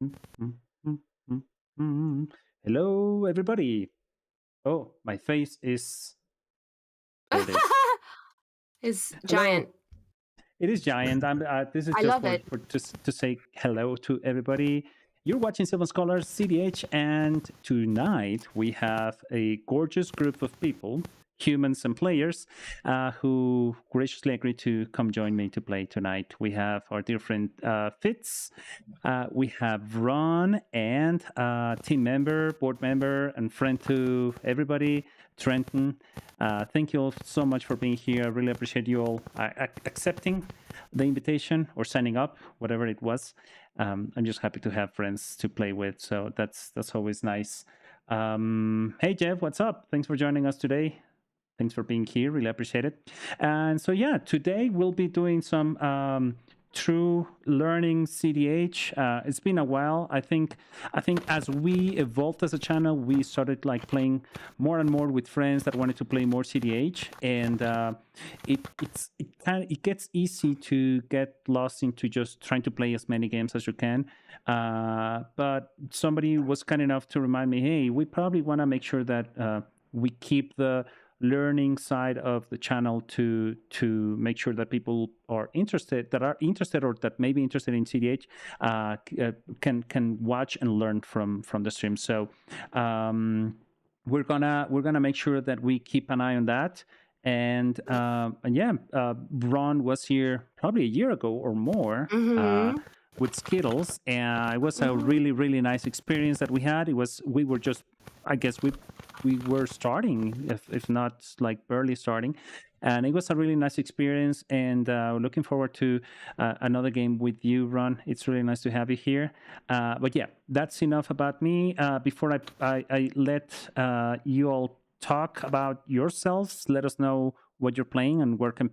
Mm, mm, mm, mm. Hello, everybody. Oh, my face is. There it is. Is giant. Hello. It is giant. This is I just love for it. to say hello to everybody. You're watching Seven Scholars cEDH, and tonight we have a gorgeous group of people, humans and players, who graciously agreed to come join me to play tonight. We have our dear friend Fitz, we have Ron, and team member, board member, and friend to everybody, Trenton. Thank you all so much for being here. I really appreciate you all accepting the invitation or signing up, whatever it was. I'm just happy to have friends to play with, so that's always nice. Hey Jeff, what's up? Thanks for joining us today. Thanks for being here. Really appreciate it. And so yeah, today we'll be doing some true learning cEDH. It's been a while. I think as we evolved as a channel, we started like playing more and more with friends that wanted to play more cEDH, and it gets easy to get lost into just trying to play as many games as you can. But somebody was kind enough to remind me, hey, we probably want to make sure that we keep the learning side of the channel to make sure that people are interested or that may be interested in cEDH can watch and learn from the stream. So we're gonna make sure that we keep an eye on that. And yeah, Ron was here probably a year ago or more. With Skittles, and it was a really nice experience that we had. We were just, I guess we were starting, if not like barely starting, and it was a really nice experience. And looking forward to another game with you, Ron. It's really nice to have you here. But yeah, that's enough about me. Before I let you all talk about yourselves, let us know what you're playing and where can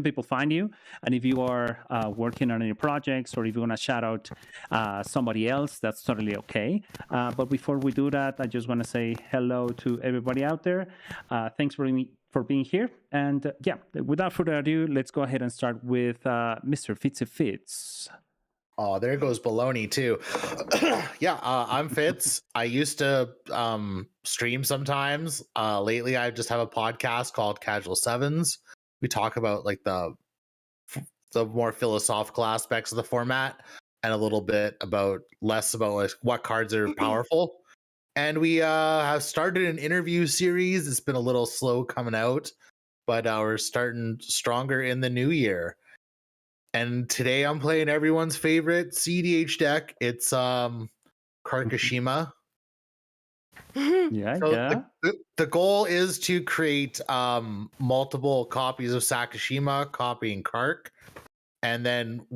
people find you, and if you are working on any projects, or if you want to shout out somebody else, that's totally okay. But before we do that, I just want to say hello to everybody out there. Thanks for being here, and yeah, without further ado, let's go ahead and start with Mr. Fitz. Oh, there goes baloney too. Yeah, I'm Fitz. I used to stream sometimes. Lately, I just have a podcast called Casual Sevens. We talk about like the more philosophical aspects of the format, and a little bit about less about like what cards are powerful. And we have started an interview series. It's been a little slow coming out, but we're starting stronger in the new year. And today I'm playing everyone's favorite cEDH deck. It's Karkashima. Yeah, So yeah. the goal is to create multiple copies of Sakashima, copying Kark, and then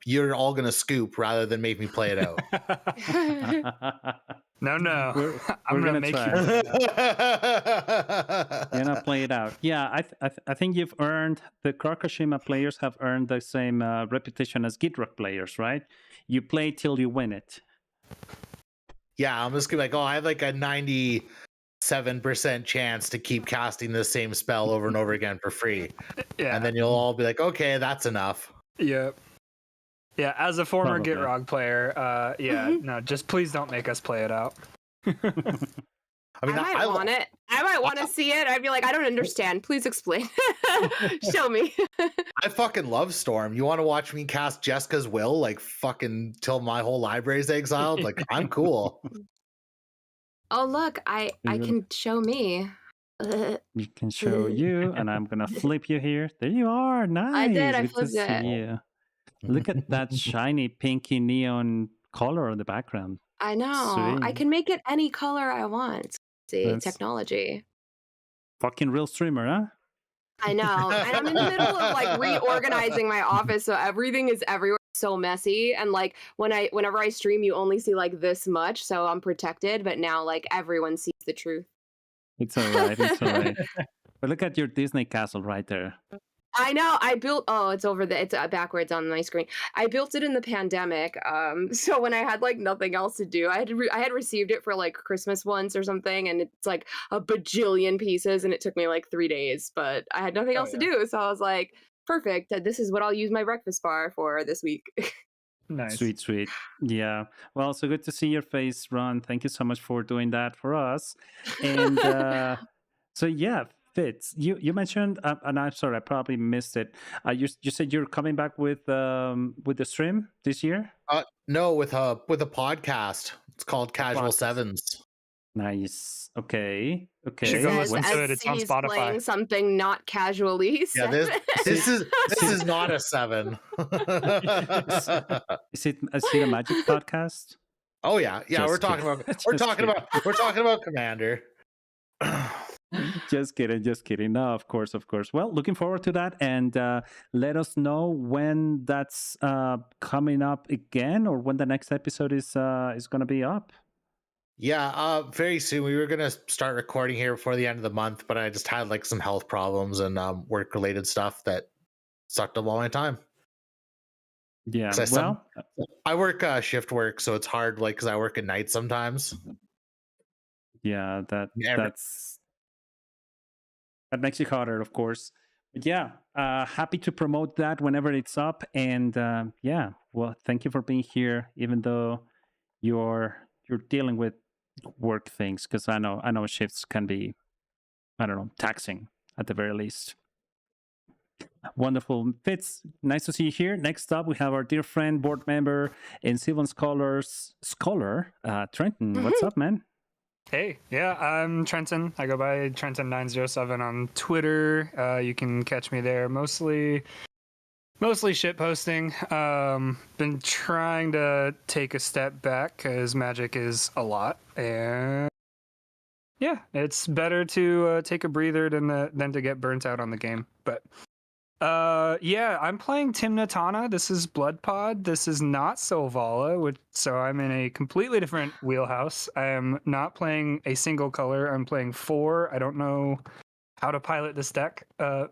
you're all gonna scoop rather than make me play it out. No. We're gonna make try. you. You're gonna play it out. Yeah, I think you've earned, the Karkashima players have earned the same reputation as Gitrog players, right? You play till you win it. Yeah, I'm just gonna be like, oh, I have like a 97% chance to keep casting the same spell over and over again for free. Yeah. And then you'll all be like, okay, that's enough. Yep. Yeah, as a former Probably. Gitrog player, no, just please don't make us play it out. I mean, I might want it. I might want to see it. I'd be like, I don't understand. Please explain. Show me. I fucking love Storm. You want to watch me cast Jessica's Will like fucking till my whole library's exiled? Like, I'm cool. Oh, look, I can show me. You can show you, and I'm gonna flip you here. There you are. Nice. I did. I Good to flipped see it. you. Look at that shiny pinky neon color on the background. I know. I Sweet. can make it any color I want. See, That's technology. fucking real streamer, huh? I know. And I'm in the middle of like reorganizing my office, so everything is everywhere, so messy. And like whenever I stream, you only see like this much, so I'm protected. But now like everyone sees the truth. It's all right. It's all right. But look at your Disney castle right there. I know. I built. Oh, it's over the. It's backwards on my screen. I built it in the pandemic. So when I had like nothing else to do, I had received it for like Christmas once or something, and it's like a bajillion pieces, and it took me like 3 days. But I had nothing else to do, so I was like, perfect. This is what I'll use my breakfast bar for this week. Nice. Sweet. Yeah. Well, so good to see your face, Ron. Thank you so much for doing that for us. And so yeah, Fitz, you mentioned, and I'm sorry, I probably missed it. You said you're coming back with the stream this year. No, with a podcast. It's called Casual Podcast. Sevens. Nice. Okay. You should Okay. go Says listen to it. as It's on he's Spotify. playing something not casually. Yeah, this is not a 7. Is it a magic podcast? Oh yeah, Just we're talking kidding. about we're talking about Commander. Just kidding. No, of course. Well, looking forward to that, and let us know when that's coming up again, or when the next episode is going to be up. Yeah, very soon. We were gonna start recording here before the end of the month, but I just had like some health problems and work related stuff that sucked up all my time. Yeah. 'Cause Well, I work shift work, so it's hard, like, because I work at night sometimes. yeah, that Every- makes it harder, of course. But yeah, happy to promote that whenever it's up. And yeah, well, thank you for being here, even though you're dealing with work things, because I know shifts can be, I don't know, taxing at the very least. Wonderful. Fitz, nice to see you here. Next up, we have our dear friend, board member, and Sylvan Scholar, Trenton. What's up, man? Hey, yeah, I'm Trenton. I go by Trenton907 on Twitter. You can catch me there. Mostly shit posting. Been trying to take a step back because Magic is a lot, and yeah, it's better to take a breather than to get burnt out on the game. But yeah, I'm playing Timna Tana. This is Blood Pod. This is not Solvala, so I'm in a completely different wheelhouse. I am not playing a single color. I'm playing 4. I don't know how to pilot this deck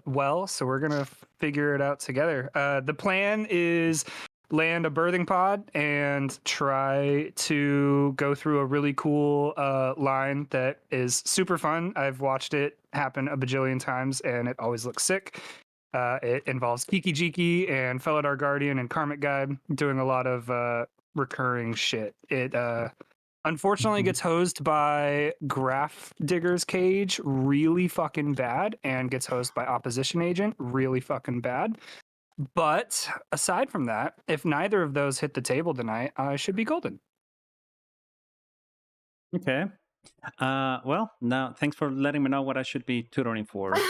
well, so we're gonna figure it out together. The plan is land a birthing pod and try to go through a really cool line that is super fun. I've watched it happen a bajillion times, and it always looks sick. It involves Kiki Jiki and Felidar Guardian and Karmic Guide doing a lot of recurring shit. It unfortunately gets hosed by Graph Digger's Cage really fucking bad, and gets hosed by Opposition Agent really fucking bad. But aside from that, if neither of those hit the table tonight, I should be golden. Okay. Well, now thanks for letting me know what I should be tutoring for. Which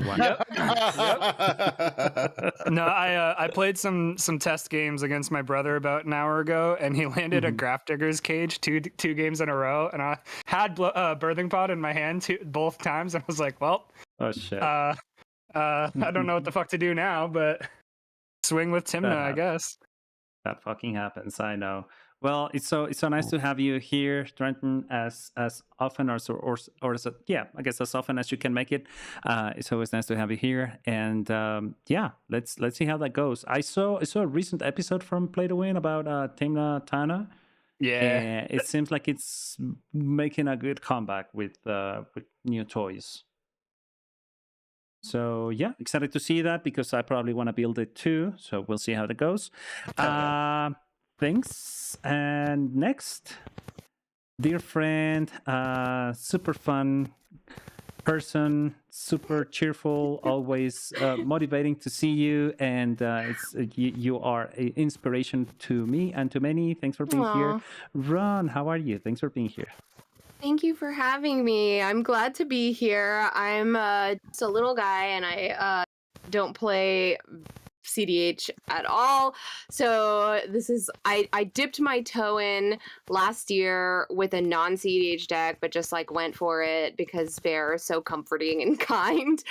one to watch. No, I played some test games against my brother about an hour ago, and he landed a Graph Digger's Cage two games in a row, and I had Birthing Pod in my hand both times, and I was like, well, Oh shit. I don't know what the fuck to do now, but swing with Timna, I guess. That fucking happens. I know. Well, it's so nice to have you here, Trenton, as often or as I guess as often as you can make it. It's always nice to have you here, and yeah, let's see how that goes. I saw a recent episode from Play to Win about Timna Tana. Yeah, it seems like it's making a good comeback with new toys. So yeah, excited to see that, because I probably want to build it too. So we'll see how that goes. Thanks. And next, dear friend, super fun person, super cheerful, always motivating to see you, and you are an inspiration to me and to many. Thanks for being here. Ron, how are you? Thanks for being here. Thank you for having me. I'm glad to be here. I'm just a little guy, and I don't play cEDH at all. So this is I dipped my toe in last year with a non-cEDH deck, but just like went for it because Bear is so comforting and kind.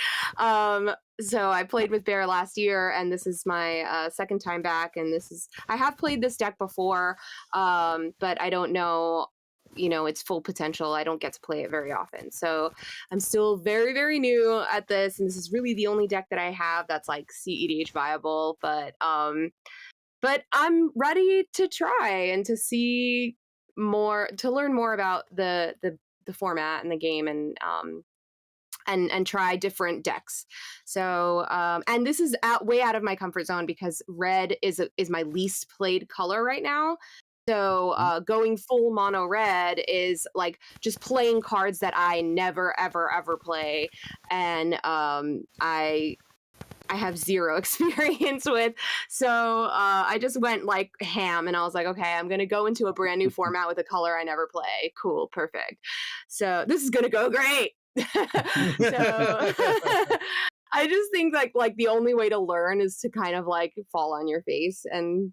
So I played with Bear last year, and this is my second time back. And I have played this deck before, but I don't know its full potential. I don't get to play it very often. So I'm still very, very new at this. And this is really the only deck that I have that's like cEDH viable. But I'm ready to try and to see more, to learn more about the format and the game. And and try different decks. So and this is way out of my comfort zone because red is my least played color right now. So going full mono red is like just playing cards that I never ever play, and I have zero experience with. So I just went like ham, and I was like, okay, I'm gonna go into a brand new format with a color I never play. Cool, perfect. So this is gonna go great. So I just think like the only way to learn is to kind of like fall on your face and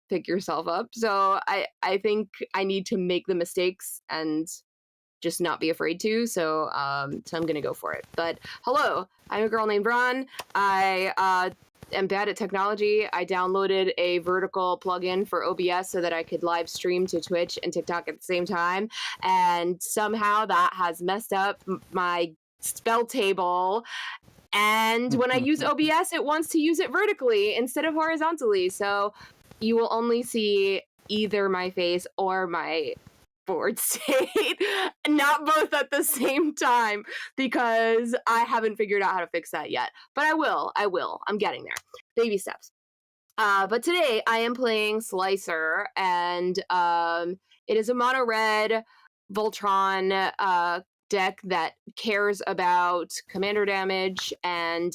pick yourself up. So I think I need to make the mistakes and just not be afraid to. So so I'm gonna go for it. But hello, I'm a girl named Ron. I am bad at technology. I downloaded a vertical plugin for OBS so that I could live stream to Twitch and TikTok at the same time. And somehow that has messed up my spell table. And when I use OBS, it wants to use it vertically instead of horizontally. So you will only see either my face or my board state, not both at the same time, because I haven't figured out how to fix that yet. But I will. I'm getting there. Baby steps. But today I am playing Slicer, and it is a mono red Voltron deck that cares about commander damage. And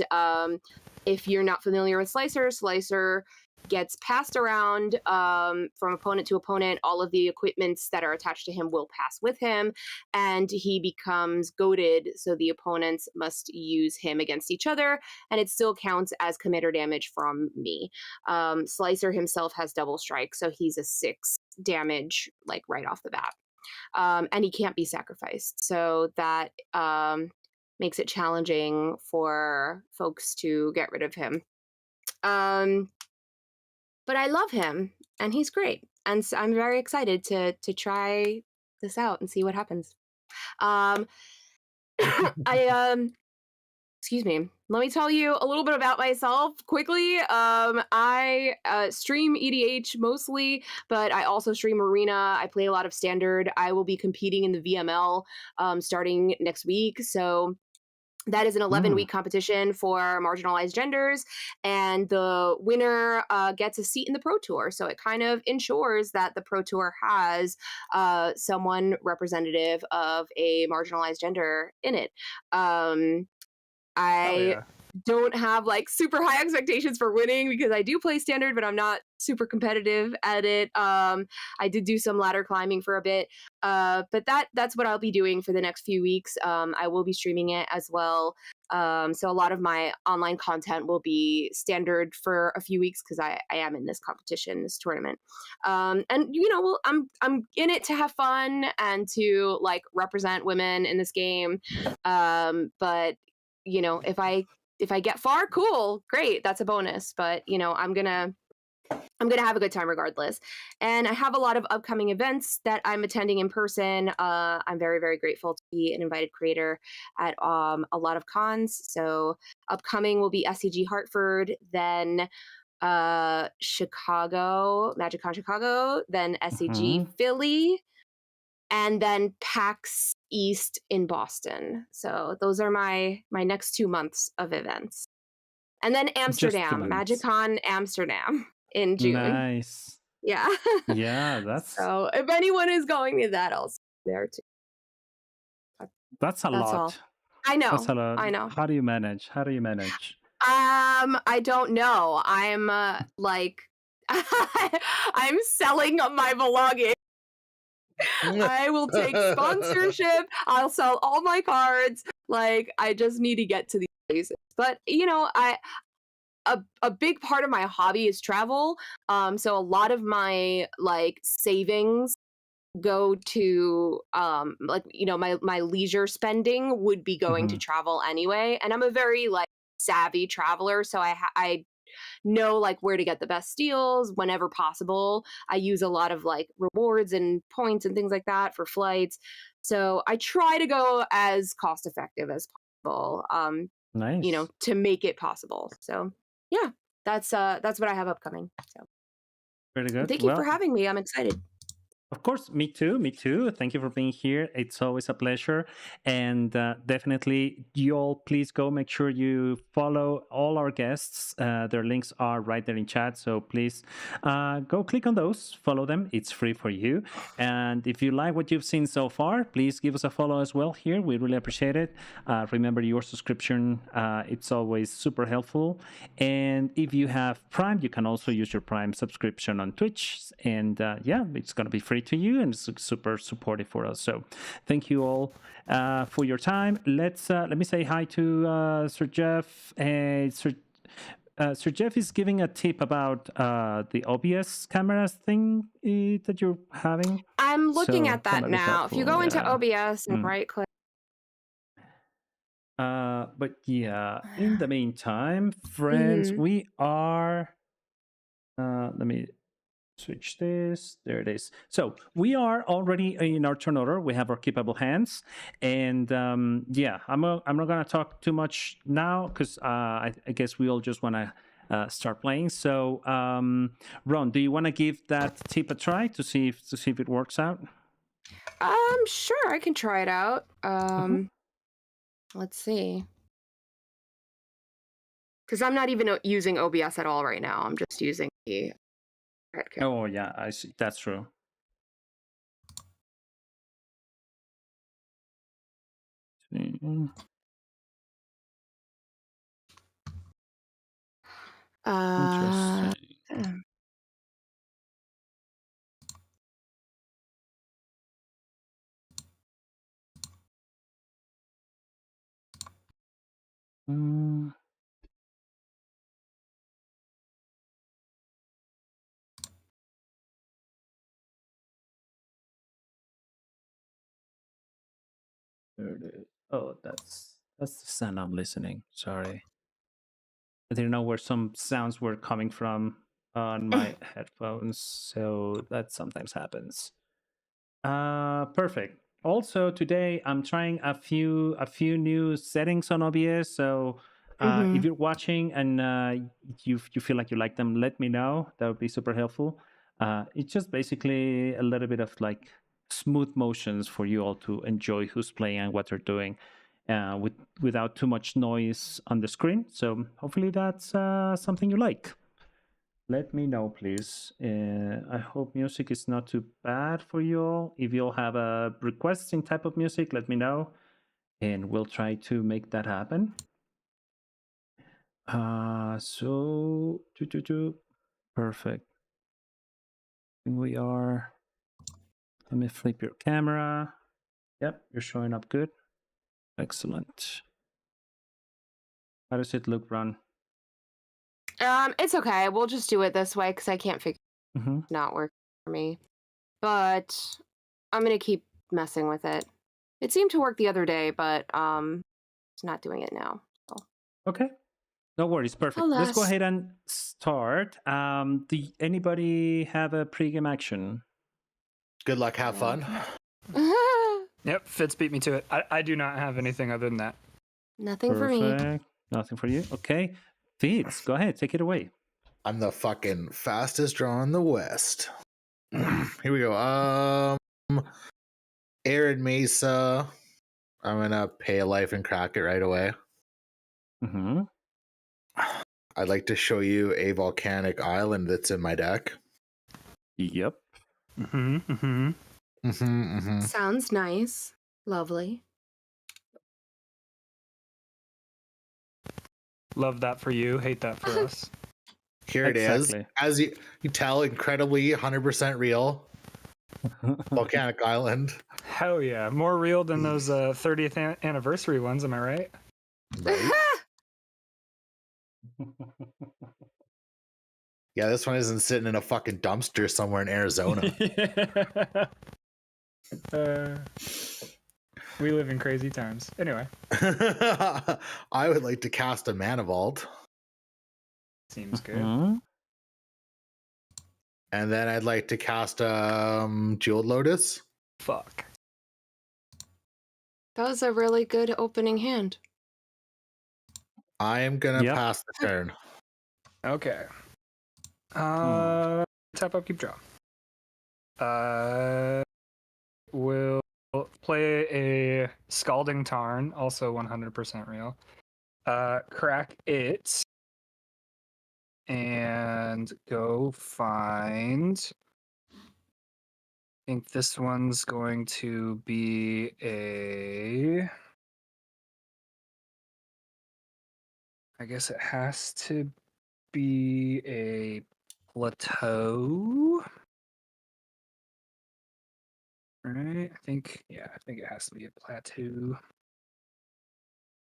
if you're not familiar with Slicer gets passed around from opponent to opponent. All of the equipments that are attached to him will pass with him, and he becomes goaded, so the opponents must use him against each other, and it still counts as commander damage from me. Slicer himself has double strike, so he's a 6 damage like right off the bat. And he can't be sacrificed, so that makes it challenging for folks to get rid of him. But I love him, and he's great, and so I'm very excited to try this out and see what happens. Excuse me. Let me tell you a little bit about myself quickly. I stream EDH mostly, but I also stream Arena. I play a lot of Standard. I will be competing in the VML starting next week, so that is an 11-week competition for marginalized genders, and the winner gets a seat in the Pro Tour. So it kind of ensures that the Pro Tour has someone representative of a marginalized gender in it. I don't have like super high expectations for winning because I do play Standard, but I'm not super competitive at it. I did do some ladder climbing for a bit, but that's what I'll be doing for the next few weeks. I will be streaming it as well. So a lot of my online content will be Standard for a few weeks because I am in this competition, this tournament. And you know, I'm in it to have fun and to like represent women in this game. But you know, if I get far, cool, great, that's a bonus. But you know, I'm gonna have a good time regardless. And I have a lot of upcoming events that I'm attending in person. I'm very, very grateful to be an invited creator at a lot of cons. So upcoming will be SCG Hartford, then Chicago, MagicCon Chicago, then SCG Philly, and then PAX East in Boston. So those are my next 2 months of events. And then Amsterdam, MagicCon Amsterdam in June. Nice. Yeah. Yeah, that's so if anyone is going to that, I'll be there too. that's a lot. All. I know. That's a lot. I know. How do you manage? I don't know. I'm like I'm selling my belongings. I will take sponsorship. I'll sell all my cards. Like I just need to get to these places. But you know, a big part of my hobby is travel. So a lot of my like savings go to like you know my leisure spending would be going to travel anyway. And I'm a very like savvy traveler, so I know like where to get the best deals whenever possible. I use a lot of like rewards and points and things like that for flights. So I try to go as cost effective as possible. Nice. You know, to make it possible. So yeah, that's what I have upcoming. So very good. thank you for having me. I'm excited. Of course, me too. Me too. Thank you for being here. It's always a pleasure. And definitely, you all please go make sure you follow all our guests. Their links are right there in chat. So please go click on those, follow them. It's free for you. And if you like what you've seen so far, please give us a follow as well here. We really appreciate it. Remember, your subscription, it's always super helpful. And if you have Prime, you can also use your Prime subscription on Twitch. And yeah, it's going to be free to you, and it's super supportive for us. So thank you all for your time. Let me say hi to Sir Jeff. Sir Jeff is giving a tip about the OBS cameras thing that you're having. I'm looking So at that might be now. If you helpful, go into yeah. OBS and Mm. right click. But yeah, in the meantime, friends, we are. Let me switch this. There it is. So we are already in our turn order. We have our keepable hands, and yeah, I'm not gonna talk too much now because I guess we all just want to start playing. So Ron, do you want to give that tip a try to see if it works out? Sure, I can try it out. Let's see. Because I'm not even using OBS at all right now. I'm just using the headcam. Oh yeah, I see. That's true. Interesting. There it is. Oh, that's the sound I'm listening. Sorry. I didn't know where some sounds were coming from on my headphones, so that sometimes happens. Perfect. Also today I'm trying a few new settings on OBS. So if you're watching and you feel like you like them, let me know. That would be super helpful. It's just basically a little bit of like smooth motions for you all to enjoy who's playing and what they're doing, without too much noise on the screen. So hopefully that's something you like. Let me know, please. I hope music is not too bad for you all. If you all have a requesting type of music, let me know, and we'll try to make that happen. So perfect. We are. Let me flip your camera. Yep, you're showing up good. Excellent. How does it look, Ron? It's okay. We'll just do it this way because I can't figure it's not working for me. But I'm gonna keep messing with it. It seemed to work the other day, but it's not doing it now. So. Okay. No worries. Perfect. Alas. Let's go ahead and start. Do anybody have a pregame action? Good luck. Have fun. Yep, Fitz beat me to it. I do not have anything other than that. Nothing for me. Nothing for you. Okay. Fitz, go ahead. Take it away. I'm the fucking fastest draw in the West. Here we go. Arid Mesa. I'm gonna pay a life and crack it right away. I'd like to show you a volcanic island that's in my deck. Yep. Sounds nice. Lovely. Love that for you. Hate that for us. Here it is. As you tell, incredibly 100% real. Volcanic Island. Hell yeah. More real than those 30th anniversary ones, am I right? Right? Yeah, this one isn't sitting in a fucking dumpster somewhere in Arizona. We live in crazy times. Anyway. I would like to cast a Mana Vault. Seems good. And then I'd like to cast Jeweled Lotus. Fuck. That was a really good opening hand. I am gonna pass the turn. Okay. Tap up, keep draw. will play a Scalding Tarn, also 100% real. Crack it and go find. I think this one's going to be a. I guess it has to be a plateau. Right? I think it has to be a plateau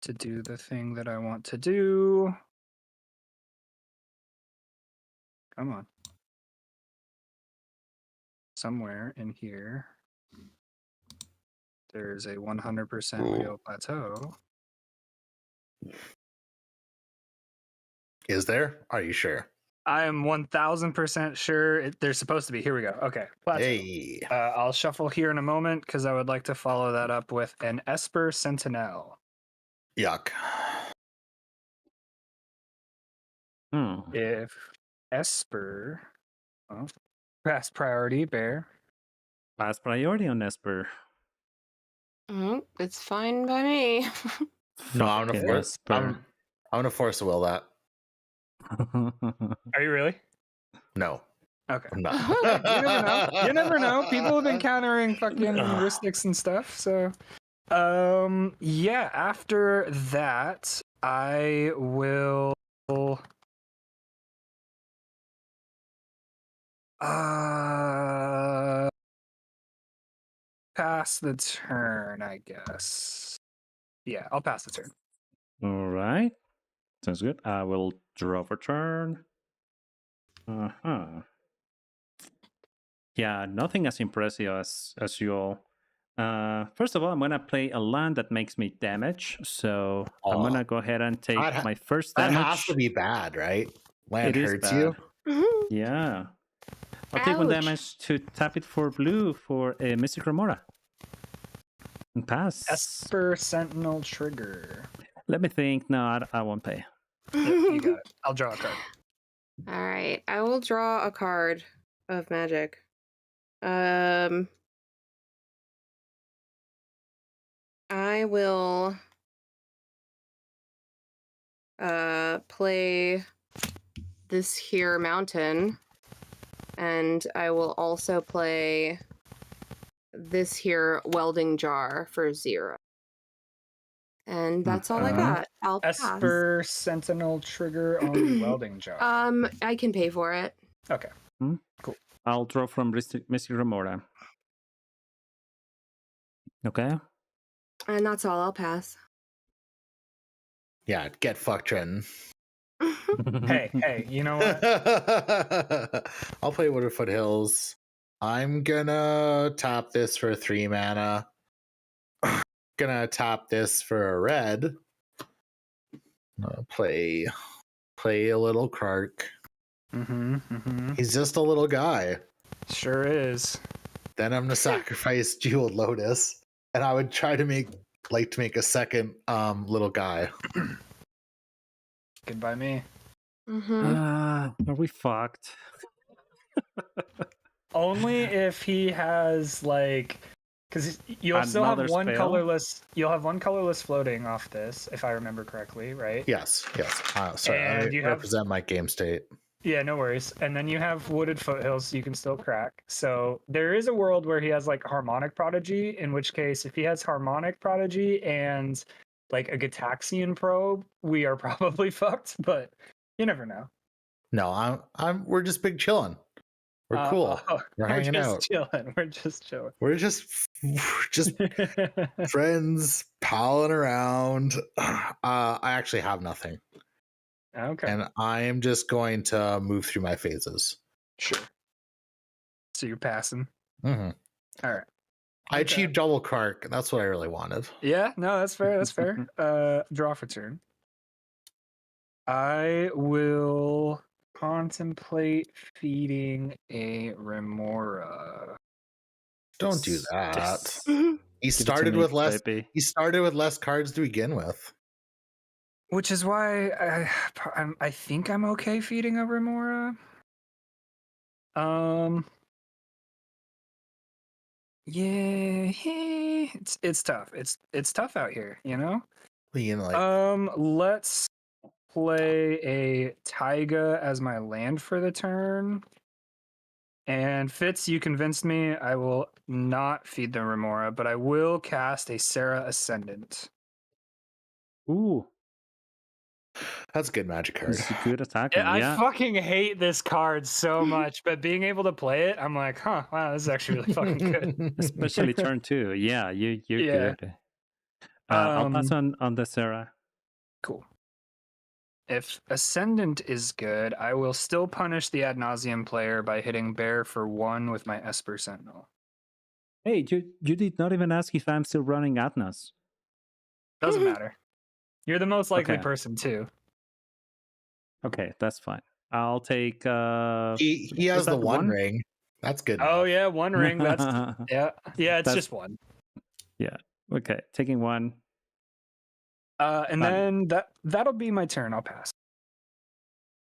to do the thing that I want to do. Come on. Somewhere in here, there's a 100% real plateau. Is there? Are you sure? I am 1000% sure there's supposed to be. Here we go. Okay. Plateau. Hey. I'll shuffle here in a moment because I would like to follow that up with an Esper Sentinel. Yuck. If Esper, well, pass priority, bear. Pass priority on Esper. It's fine by me. No, I'm Fucking gonna force. Esper. I'm gonna force a will that. Are you really? No. Okay. I'm not. You never know. You never know. People have been countering fucking heuristics and stuff. So, yeah. After that, I will. Pass the turn, I guess. Yeah, I'll pass the turn. All right. Sounds good. I will draw for turn. Yeah, nothing as impressive as you all. First of all, I'm gonna play a land that makes me damage. So I'm gonna go ahead and take my first That damage. has to be bad, right? Land It is hurts bad. you. Yeah. I'll take one Ouch. damage to tap it for blue for a Mystic Remora. And pass. Esper Sentinel trigger. Let me think. No, I won't pay. Yep, you got it. I'll draw a card. All right, I will draw a card of magic. I will play this here mountain, and I will also play this here welding jar for 0. And that's all I got. I'll pass. Esper Sentinel trigger on the welding jar. I can pay for it. Okay. Cool. I'll draw from Mystic Remora. Okay. And that's all. I'll pass. Yeah, get fucked, Trenton. Hey, you know what? I'll play Wooded Foothills. I'm gonna tap this for 3 mana. Gonna tap this for a red. Play a little Clark. He's just a little guy. Sure is. Then I'm gonna sacrifice Jeweled Lotus, and I would try to make a second little guy. Good by me. Are we fucked? Only if he has like, because you'll still have Another one spell? colorless. You'll have one colorless floating off this, if I remember correctly, right? Yes. Sorry, And I you have- represent my game state. Yeah, no worries. And then you have Wooded Foothills you can still crack. So there is a world where he has like Harmonic Prodigy, in which case if he has Harmonic Prodigy and like a Gataxian Probe, we are probably fucked, but you never know. No, we're just big chilling. We're cool. We're hanging out. Chilling. We're just chilling. We're just friends palling around. I actually have nothing. Okay. And I am just going to move through my phases. Sure. So you're passing. Mm-hmm. All right. I achieved double Clark. That's what I really wanted. Yeah, no, that's fair. That's fair. Draw for turn. I will contemplate feeding a Remora. Don't do that. Yes. He started with less. He started with less cards to begin with. Which is why I think I'm okay feeding a Remora. Yeah, it's tough. It's tough out here, you know. You know, like Let's play a Taiga as my land for the turn. And Fitz, you convinced me. I will not feed the Remora, but I will cast a Sarah Ascendant. Ooh, that's a good magic card. it's a good attacking. I Yeah. fucking hate this card so much, but being able to play it, I'm like, huh, wow, this is actually really fucking good. Especially turn 2. Yeah, you're Yeah. good. I'll pass on the Sarah. Cool. If Ascendant is good, I will still punish the Ad Nauseam player by hitting Bear for 1 with my Esper Sentinel. Hey, you did not even ask if I'm still running Atnas. Doesn't matter. You're the most likely Okay. person too. Okay, that's fine. I'll take. He has the that one one? ring. That's good. Oh enough. yeah, 1 ring. That's yeah. It's That's- just 1. Yeah. Okay, taking 1. And Done. then that'll be my turn. I'll pass.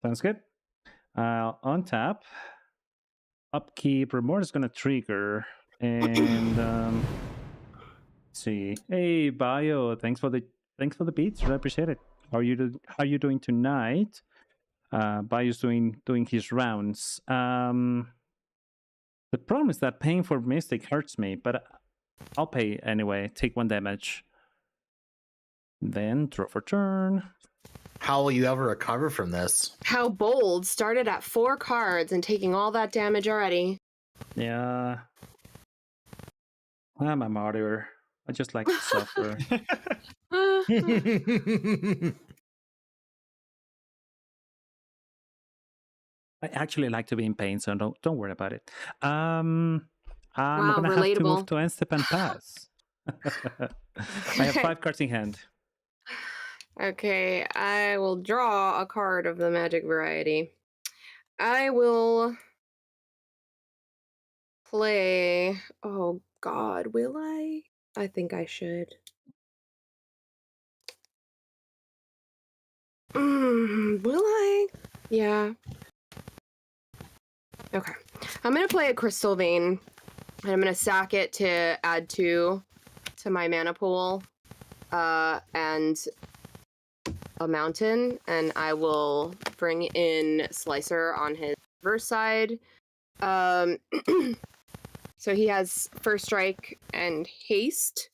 Sounds good. I'll untap. Upkeep. Remorse is gonna trigger, and let's see. Hey, Bio. Thanks for the beats. I appreciate it. How are you doing tonight? Bio's doing his rounds. The problem is that paying for Mystic hurts me, but I'll pay anyway. Take 1 damage. Then draw for turn. How will you ever recover from this? How bold! Started at 4 cards and taking all that damage already. Yeah. I'm a martyr. I just like to suffer. I actually like to be in pain, so don't worry about it. I'm Wow, gonna have to move relatable. to end step and pass. I have 5 cards in hand. Okay, I will draw a card of the magic variety. I will play. Oh God, will I? I think I should. Will I? Yeah. Okay. I'm gonna play a Crystal Vein, and I'm gonna sack it to add 2 to my mana pool, and a mountain, and I will bring in Slicer on his reverse side. So he has first strike and haste,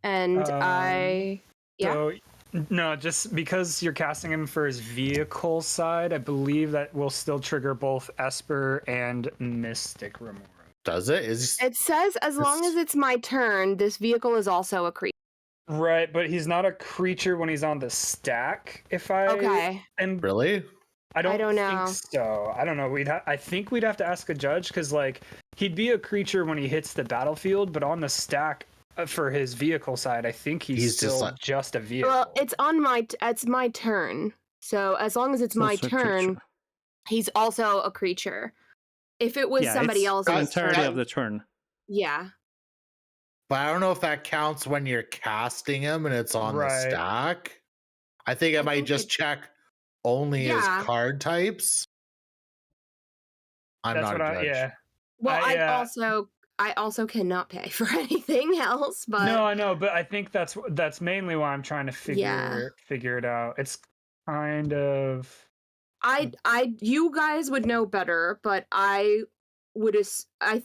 and So no, just because you're casting him for his vehicle side, I believe that will still trigger both Esper and Mystic Remora. Does it? Is it says as long as it's my turn, this vehicle is also a creature. Right, but he's not a creature when he's on the stack. If I Okay. am really? I don't know. think so. I don't know. I think we'd have to ask a judge because like he'd be a creature when he hits the battlefield, but on the stack for his vehicle side, I think he's still just a vehicle. Well, it's my turn. So as long as it's my turn, he's also a creature. If it was somebody else's the entirety turn, of the turn. Yeah. But I don't know if that counts when you're casting him and it's on the stack. I think I might just check only his card types. I'm not a judge. Well, I also cannot pay for anything else, but no, I know, but I think that's mainly why I'm trying to figure it out. It's kind of you guys would know better, but I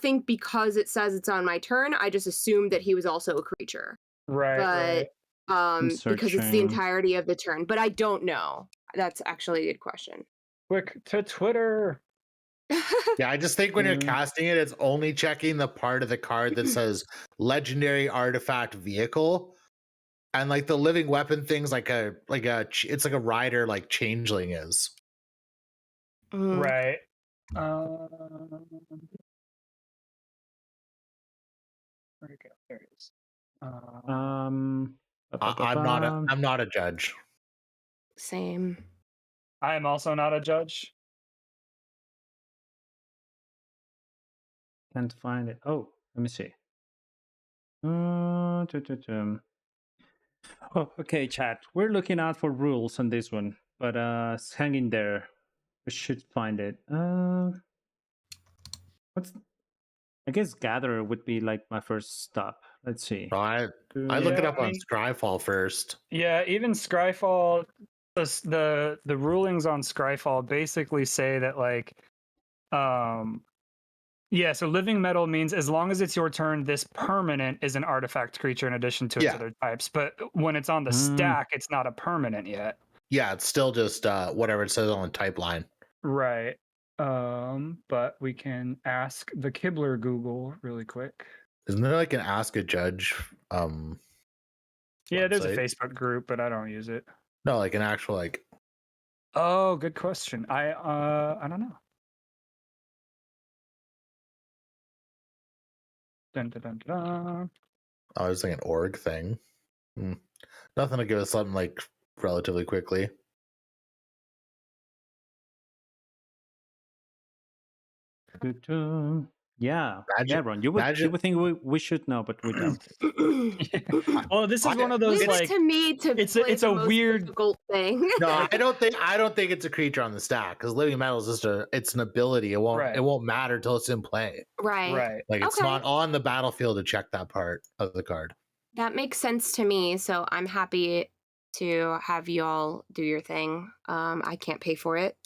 think because it says it's on my turn, I just assumed that he was also a creature. Right. But because it's the entirety of the turn, but I don't know. That's actually a good question. Quick to Twitter. Yeah, I just think when you're casting it, it's only checking the part of the card that says legendary artifact vehicle. And like the living weapon things it's like a rider like changeling is. Right. Where'd it go? There it is. I'm not a judge. Same. I am also not a judge. Can't find it. Oh, let me see. Oh, okay, chat. We're looking out for rules on this one, but hang in there. We should find it. I guess Gatherer would be like my first stop. Let's see. I look it Yeah, up I on mean- Scryfall first. Yeah, even Scryfall, the rulings on Scryfall basically say that like, yeah, so living metal means as long as it's your turn, this permanent is an artifact creature in addition to its Yeah. other types. But when it's on the stack, it's not a permanent yet. Yeah, it's still just whatever it says on the type line. Right. But we can ask the Kibler Google really quick. Isn't there like an Ask a Judge? Yeah, there's a website? Facebook group, but I don't use it. No, like an actual like. Oh, good question. I don't know. Dun, dun, dun, dun. Oh, it's like an org thing. Nothing to give us something like relatively quickly. Yeah, Imagine- Ron. You would think we should know, but we don't. Well, this is one of those Leave like it to me to it's play it's the a most weird difficult thing. No, I don't think it's a creature on the stack because living metal is just it's an ability. It won't Right. it won't matter till it's in play. Right. Like it's Okay. not on the battlefield to check that part of the card. That makes sense to me. So I'm happy to have you all do your thing. I can't pay for it.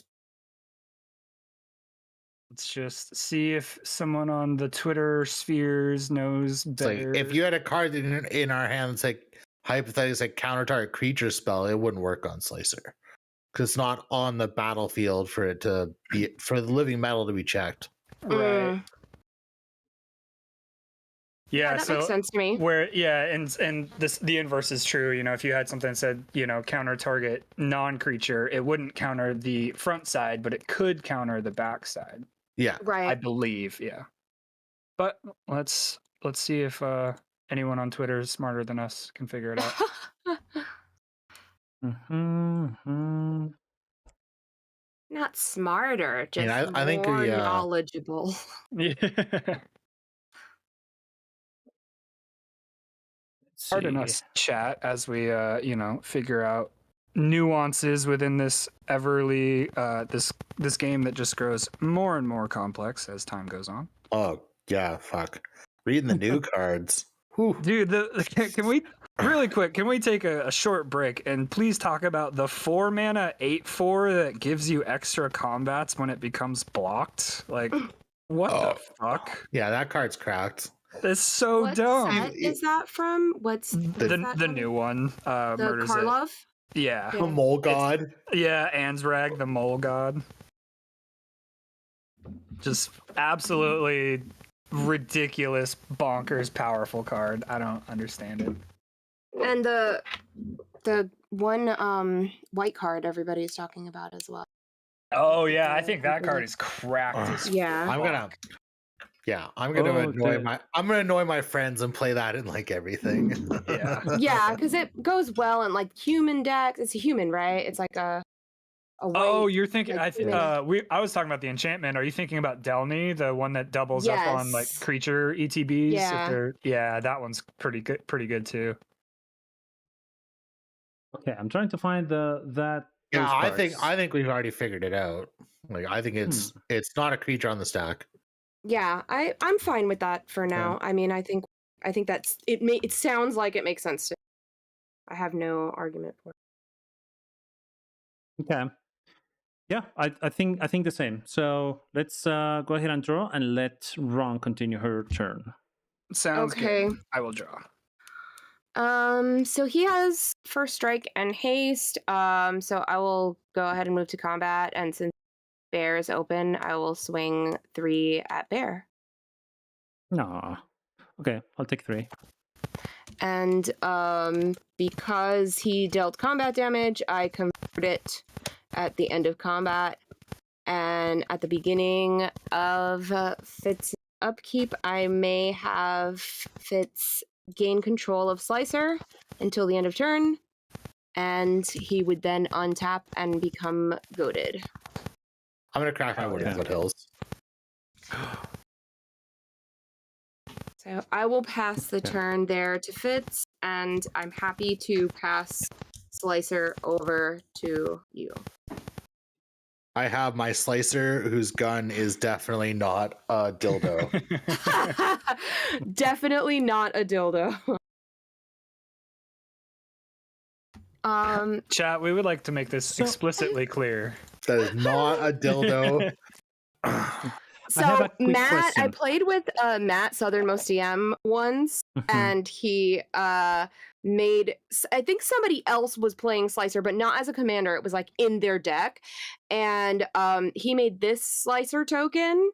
Let's just see if someone on the Twitter spheres knows It's better. like if you had a card in our hands, like hypothetically, like counter target creature spell, it wouldn't work on Slicer because it's not on the battlefield for it to be for the living metal to be checked. Right. Yeah, that so makes sense to me. and the inverse is true. You know, if you had something that said, you know, counter target non-creature, it wouldn't counter the front side, but it could counter the back side. Yeah, I Right. believe, yeah. But let's see if anyone on Twitter is smarter than us can figure it out. Not smarter, just I think more we, knowledgeable. Yeah. Pardon us, chat, as we you know, figure out nuances within this everly this game that just grows more and more complex as time goes on. Oh yeah, fuck. Reading the new cards. Whew. Dude, can we really quick? Can we take a short break and please talk about the 4 mana 8/4 that gives you extra combats when it becomes blocked? Like, what the fuck? Yeah, that card's cracked. It's so What dumb. set is that from? What's The new one? the Murders It. Karlov? Yeah. The mole god. Yeah, Ansrag, the mole god. Just absolutely ridiculous, bonkers, powerful card. I don't understand it. And the one white card everybody's talking about as well. Oh yeah, I think that card is cracked as Yeah. I'm gonna annoy my friends and play that in like everything. Yeah. Yeah, because it goes well in like human decks. It's a human, right? It's like a white. Oh, you're thinking like, I was talking about the enchantment. Are you thinking about Delny, the one that doubles up on like Yes. creature ETBs? Yeah. Yeah, that one's pretty good too. Okay, I'm trying to find that. Yeah, those I cards. think we've already figured it out. Like I think it's not a creature on the stack. Yeah, I'm fine with that for now. I mean, I think that's it. It sounds like it makes sense to me. I have no argument for it. Okay. Yeah, I think the same. So let's go ahead and draw and let Ron continue her turn. Sounds Okay. good. I will draw. So he has first strike and haste. So I will go ahead and move to combat, and since bear is open, I will swing 3 at bear. No. Okay, I'll take 3. And because he dealt combat damage, I convert it at the end of combat. And at the beginning of Fitz's upkeep, I may have Fitz gain control of Slicer until the end of turn, and he would then untap and become goated. I'm gonna crack my wood in foothills. So I will pass the turn there to Fitz, and I'm happy to pass Slicer over to you. I have my slicer whose gun is definitely not a dildo. Definitely not a dildo. Chat, we would like to make this So- explicitly clear. That is not a dildo. I have a So quick Matt, I question. played with Matt Southernmost DM once, Mhm. and he made. I think somebody else was playing Slicer, but not as a commander. It was like in their deck, and he made this Slicer token,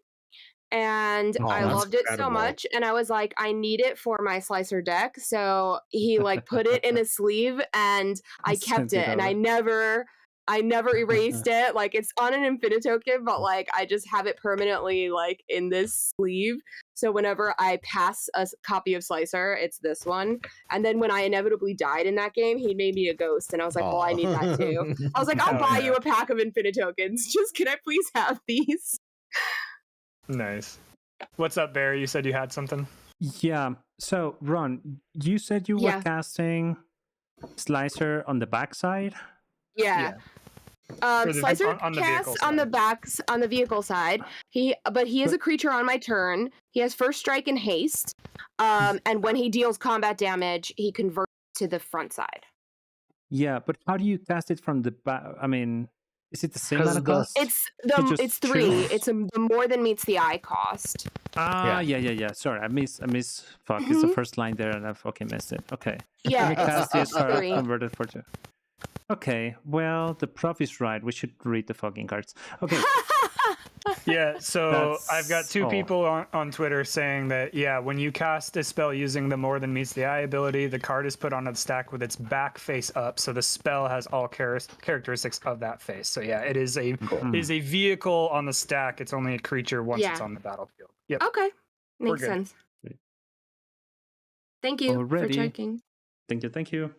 and Oh, I that's loved it so incredible. much. And I was like, I need it for my Slicer deck, so he like put it in a sleeve, and I kept Sent it it, and I never erased it. Like it's on an infinite token, but like I just have it permanently like in this sleeve. So whenever I pass a copy of Slicer, it's this one. And then when I inevitably died in that game, he made me a ghost, and I was like, well, I need that too. I was like, I'll Oh, buy yeah. you a pack of infinite tokens. Just can I please have these? Nice. What's up, Barry? You said you had something. Yeah. So, Ron, you said you were Yeah. casting Slicer on the backside? Yeah. For the- Slicer on the vehicle casts on the side. backs on the vehicle side. He is a creature on my turn. He has first strike and haste. And when he deals combat damage, he converts to the front side. Yeah, but how do you cast it from the back? I mean, is it the same 'Cause amount of the- cost? It's just it's 3. choose? It's the more than meets the eye cost. Yeah. Sorry, I miss. Fuck, it's the Mhm. first line there, and I fucking missed it. Okay. Yeah, Let me cast it. it's Sorry, 3. converted for 2. Okay. Well, the prof is right. We should read the fucking cards. Okay. Yeah, so I've got That's 2 all. people on Twitter saying that, yeah, when you cast a spell using the more than meets the eye ability, the card is put on a stack with its back face up, so the spell has all characteristics of that face. So yeah, it is a vehicle on the stack. It's only a creature once it's Yeah. on the battlefield. Yep. Okay. We're Makes good. sense. Great. Thank you for Alrighty. checking. Thank you.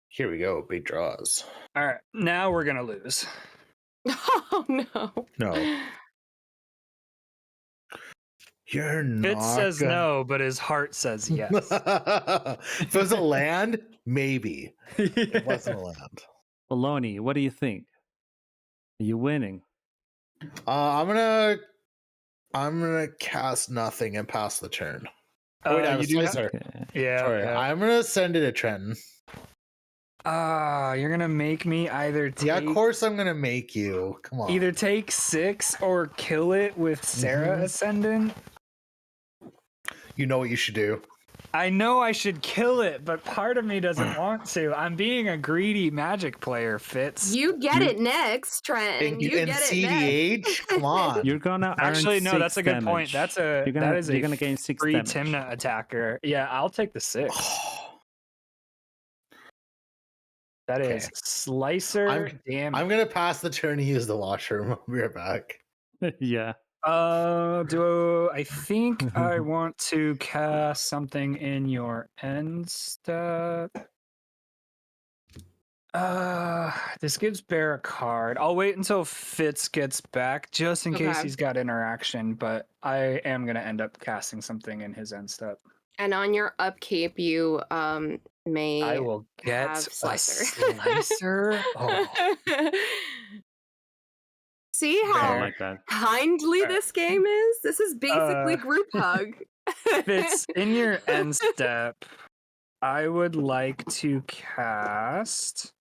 Here we go. Big draws. All right, now we're gonna lose. Oh no. No. You're not. Fitz says gonna- no, but his heart says yes. If it was a land, maybe. It wasn't a land. Baloney, what do you think? Are you winning? I'm gonna cast nothing and pass the turn. Oh, wait, I have a you do have- slicer. Okay. Yeah. Sorry, yeah. I'm gonna send it to Trenton. You're gonna make me either take Yeah, of course I'm gonna make you. Come on. either take 6 or kill it with Sarah Mhm. Ascendant. You know what you should do. I know I should kill it, but part of me doesn't want to. I'm being a greedy Magic player, Fitz. You get it next, Trent. In You get it CDH? next. Come on. You're gonna Actually, earn no, 6 that's a good point. damage. That is You're a gonna gain 6 free damage. Timna attacker. Yeah, I'll take the 6. That is Okay. slicer damage. I'm gonna pass the turn and use the washroom. I'll be right back. Yeah. I think I want to cast something in your end step. This gives Bear a card. I'll wait until Fitz gets back just in case Okay. he's got interaction, but I am going to end up casting something in his end step. And on your upkeep, you may I will get have a slicer. slicer. Oh, See I how don't like that. kindly Alright. this game is? This is basically group hug. Fitz, in your end step, I would like to cast.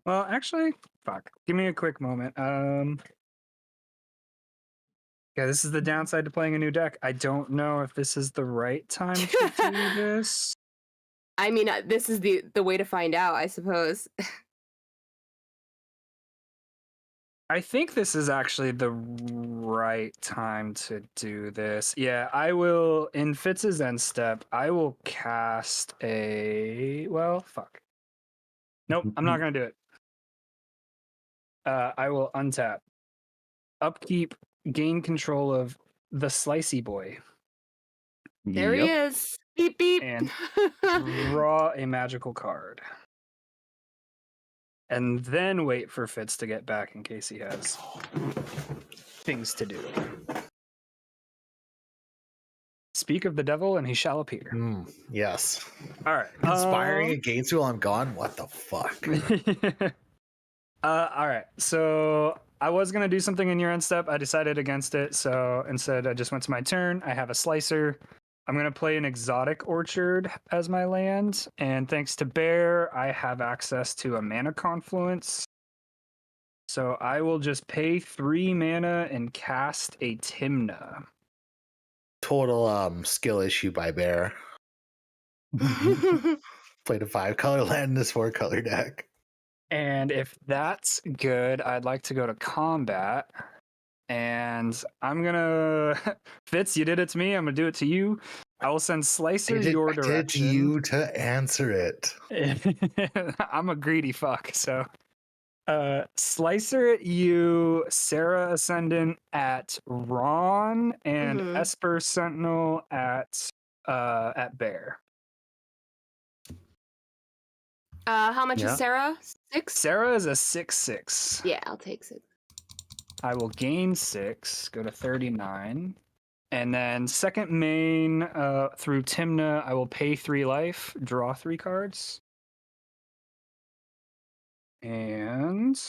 Well, actually, fuck. Give me a quick moment. Yeah, this is the downside to playing a new deck. I don't know if this is the right time to do this. I mean, this is the way to find out, I suppose. I think this is actually the right time to do this. Yeah, I will, in Fitz's end step, I will cast a. Well, fuck. Nope, I'm not going to do it. I will untap. Upkeep, gain control of the Slicey Boy, There he Yep. is. Beep beep. and draw a magical card. And then wait for Fitz to get back in case he has things to do. Speak of the devil and he shall appear. Yes. All right. Conspiring against you while I'm gone? What the fuck? All right. So I was gonna do something in your end step. I decided against it. So instead, I just went to my turn. I have a slicer. I'm gonna play an exotic orchard as my land, and thanks to Bear, I have access to a mana confluence. So I will just pay 3 mana and cast a Timna. Total skill issue by Bear. Played a 5-color land in this 4-color deck. And if that's good, I'd like to go to combat. And I'm gonna Fitz, you did it to me. I'm gonna do it to you. I will send Slicer your I did direction. you to answer it. I'm a greedy fuck, so Slicer at you, Sarah Ascendant at Ron, and Mhm. Esper Sentinel at Bear. How much Yeah. is Sarah? 6? Sarah is a 6/6. Yeah, I'll take 6. I will gain 6, go to 39. And then second main through Timna, I will pay 3 life, draw 3 cards. And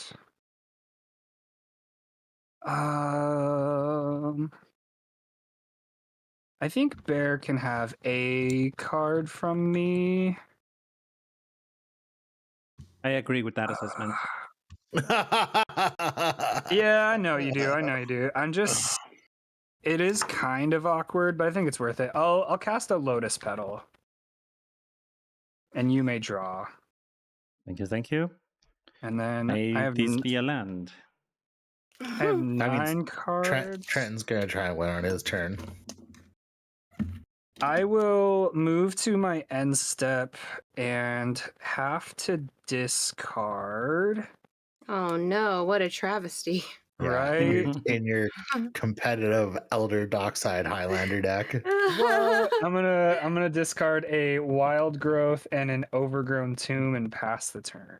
I think Bear can have a card from me. I agree with that assessment. Yeah, I know you do. I know you do. I'm just it is kind of awkward, but I think it's worth it. I'll cast a Lotus Petal. And you may draw. Thank you, thank you. And then May I have this be a land. I have 9 cards. Trenton's gonna try and win on his turn. I will move to my end step and have to discard. Oh no, what a travesty. Right? In your competitive Elder Dockside Highlander deck. What? I'm gonna discard a Wild Growth and an Overgrown Tomb and pass the turn.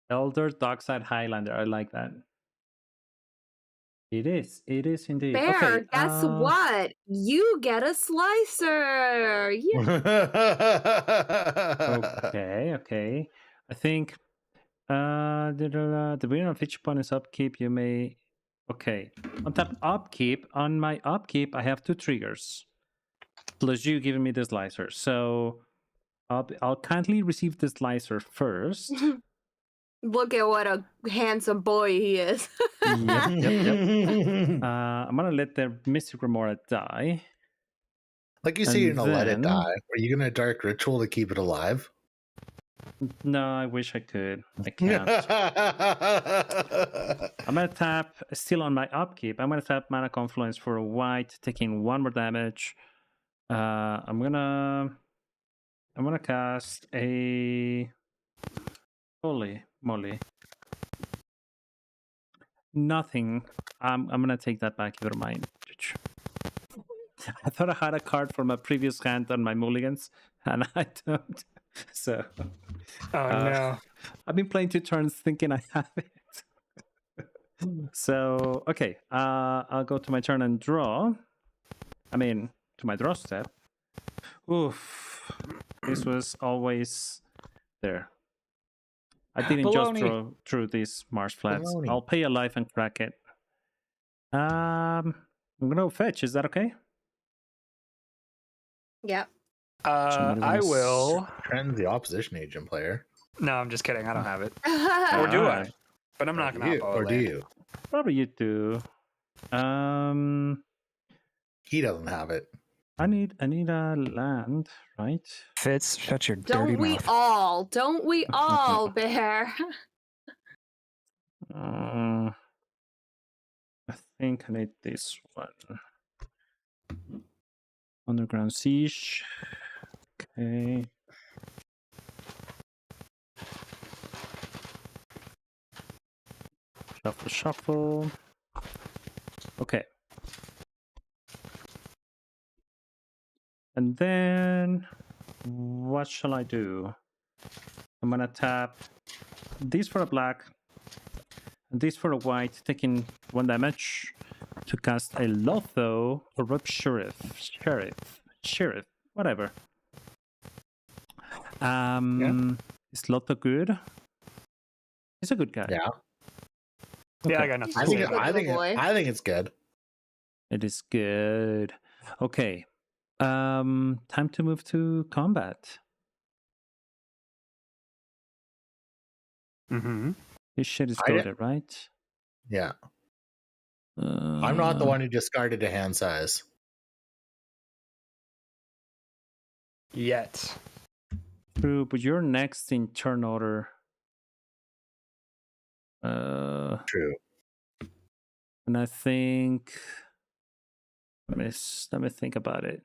Elder Dockside Highlander. I like that. It is indeed. Bear, Okay, guess what? You get a slicer. Yeah. Okay. I think the winner of each opponent's upkeep, you may. Okay. On top upkeep, on my upkeep, I have 2 triggers. Plus you giving me the slicer. So I'll kindly receive the slicer first. Look at what a handsome boy he is. Yep. I'm gonna let the Mystic Remora die. Like you say, you're And gonna let it then- die. Are you gonna Dark Ritual to keep it alive? No, I wish I could. I can't. I'm gonna tap, still on my upkeep, I'm gonna tap Mana Confluence for a white, taking 1 more damage. I'm gonna cast a holy moly. Nothing. I'm gonna take that back if you don't mind. I thought I had a card from a previous hand on my mulligans, and I don't. So Oh no. I've been playing 2 turns thinking I have it. So okay, I'll go to my turn and draw. I mean, to my draw step. Oof, this was always there. I didn't just Baloney. draw through these marsh flats. Baloney. I'll pay a life and crack it. I'm gonna fetch. Is that okay? Yep. Somebody I wanna will. Trenton's the opposition agent player. No, I'm just kidding. I don't have it. Or do I? Alright. But I'm not gonna hop Or do you? Probably you do. He doesn't have it. I need a land, right? Fitz, shut your dirty Don't we mouth. all? Don't we all, Bear? I think I need this one. Underground Siege. Okay. Shuffle. Okay. And then what shall I do? I'm gonna tap this for a black, and this for a white, taking 1 damage to cast a Lotho or Rob Sheriff, whatever. Is Lotho good? He's a good guy. Yeah, Yeah, I Okay. got nothing I to think say it, about I it. think it, Boy. I think it's good. It is good. Okay. Time to move to combat. Mm-hmm. This shit is I di- goated, right? Yeah, I'm not the Uh, one who discarded a hand size. Yet. True, but you're next in turn order. True. And I think let me think about it.